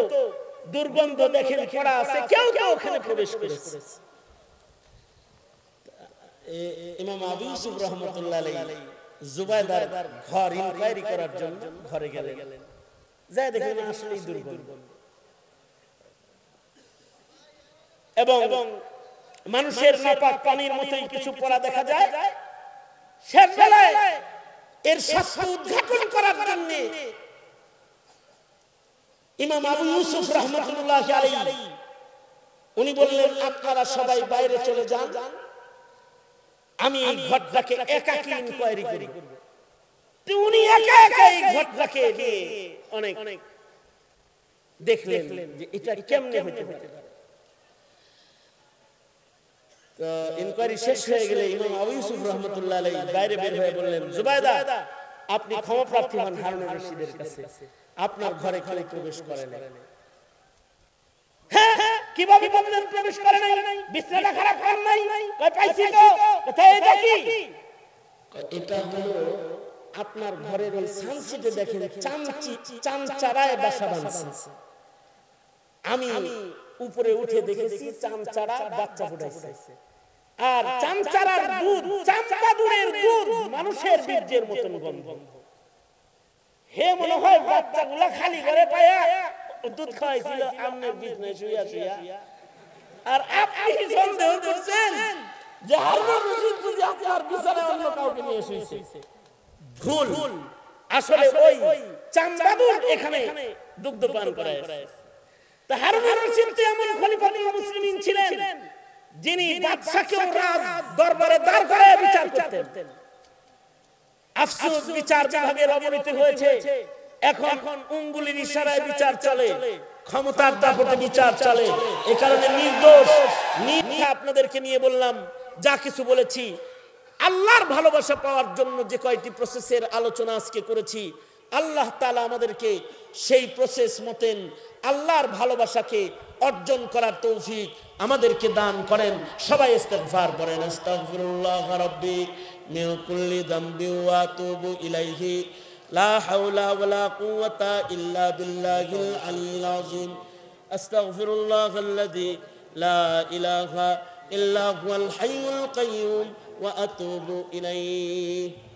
দুর্গন্ধ দেখেন পড়া আছে, কেউ কেউ ওখানে প্রবেশ করেছে। ইমাম আবু ইউসুফ রাহমাতুল্লাহ আলাইহি জুবাইদার ঘর ইনকোয়ারি করার জন্য ঘরে গেলেন, যায় দেখেন আসলেই দুর্গন্ধ। এবং মানুষের নাপাক পানির মতোই কিছু পড়া দেখা যায়। শেষ বেলায় এর সত্য উদ্ঘাটন করার জন্য ইমাম আবু ইউসুফ রাহমাতুল্লাহি আলাইহি উনি বললেন, আপনারা সবাই বাইরে চলে যান, আমি এই ঘটনাকে একাকী ইনকোয়ারি করি। তো উনি একা একা এই ঘটনাকে নিয়ে অনেক দেখলেন যে এটা কেমনে হতে পারে। তো ইনকোয়ারি শেষ হয়ে গেলে ইমাম আবু ইউসুফ রাহমাতুল্লাহি আলাইহি বাইরে বের হয়ে বললেন, জুবাইদা, আপনি ক্ষমাপ্রার্থী হন হারুন রশিদের কাছে, আপনার ঘরে খালি প্রবেশ করে নাই। হ্যাঁ, কিভাবে বললেন প্রবেশ করে নাই? বিছানা খারাপ করেন নাই? কই পাইছি তো, কোথায় দেখি? এটা হলো আপনার ঘরের ওই সানসিটে দেখেন চামচারায় বাসা বাঁধছে। আমি উপরে উঠে দেখেছি চামচারা বাচ্চা ফুটাইছে। আর চামচারার দুধ, চাম্পাদুরের দুধ মানুষের বীর্যের মতন গন্ধ। হে মনে হয় বাচ্চাগুলা খালি করে পায়া দুধ খাওয়াইছিল আমনের বিছনায় শুইয়া শুইয়া। আর আপনি সন্দেহ করছেন যে হারুন রশিদ বুঝি আপনার বিছানায় অন্য কাউকে নিয়ে শুইছে। ভুল। আসলে ওই চাম্পাদুর এখানে দুগ্ধ পান করায়। তা হারুন রশিদ এমন খলিফাতুল মুসলিমিন ছিলেন যিনি বাদশাকে রাজ দরবারে দাঁড় করায় বিচার করতেন। আফসোস, বিচার বিভাগের অবনতি হয়েছে। এখন আঙ্গুলের ইশারায় বিচার চলে, ক্ষমতার দাপটে বিচার চলে। এই কারণে নির্দোষ মিথ্যা আপনাদেরকে নিয়ে বললাম, যা কিছু বলেছি আল্লাহর ভালোবাসা পাওয়ার জন্য যে কয়টি প্রসেসের আলোচনা আজকে করেছি, আল্লাহ তাআলা আমাদেরকে সেই প্রসেস মতেন আল্লাহর ভালোবাসাকে অর্জন করার তৌফিক আমাদেরকে দান করেন। সবাই ইস্তিগফার করেন। আস্তাগফিরুল্লাহ রাব্বি মিন কুল্লি যামবি ওয়া আতুবু ইলাইহি লা হাওলা ওয়ালা কুওয়াতা ইল্লা বিল্লাহিল আলিয়্যিল আযীম। আস্তাগফিরুল্লাহাল্লাযী লা ইলাহা ইল্লা হুয়াল হাইয়ুল কাইয়্যুম ওয়া আতুবু ইলাইহি।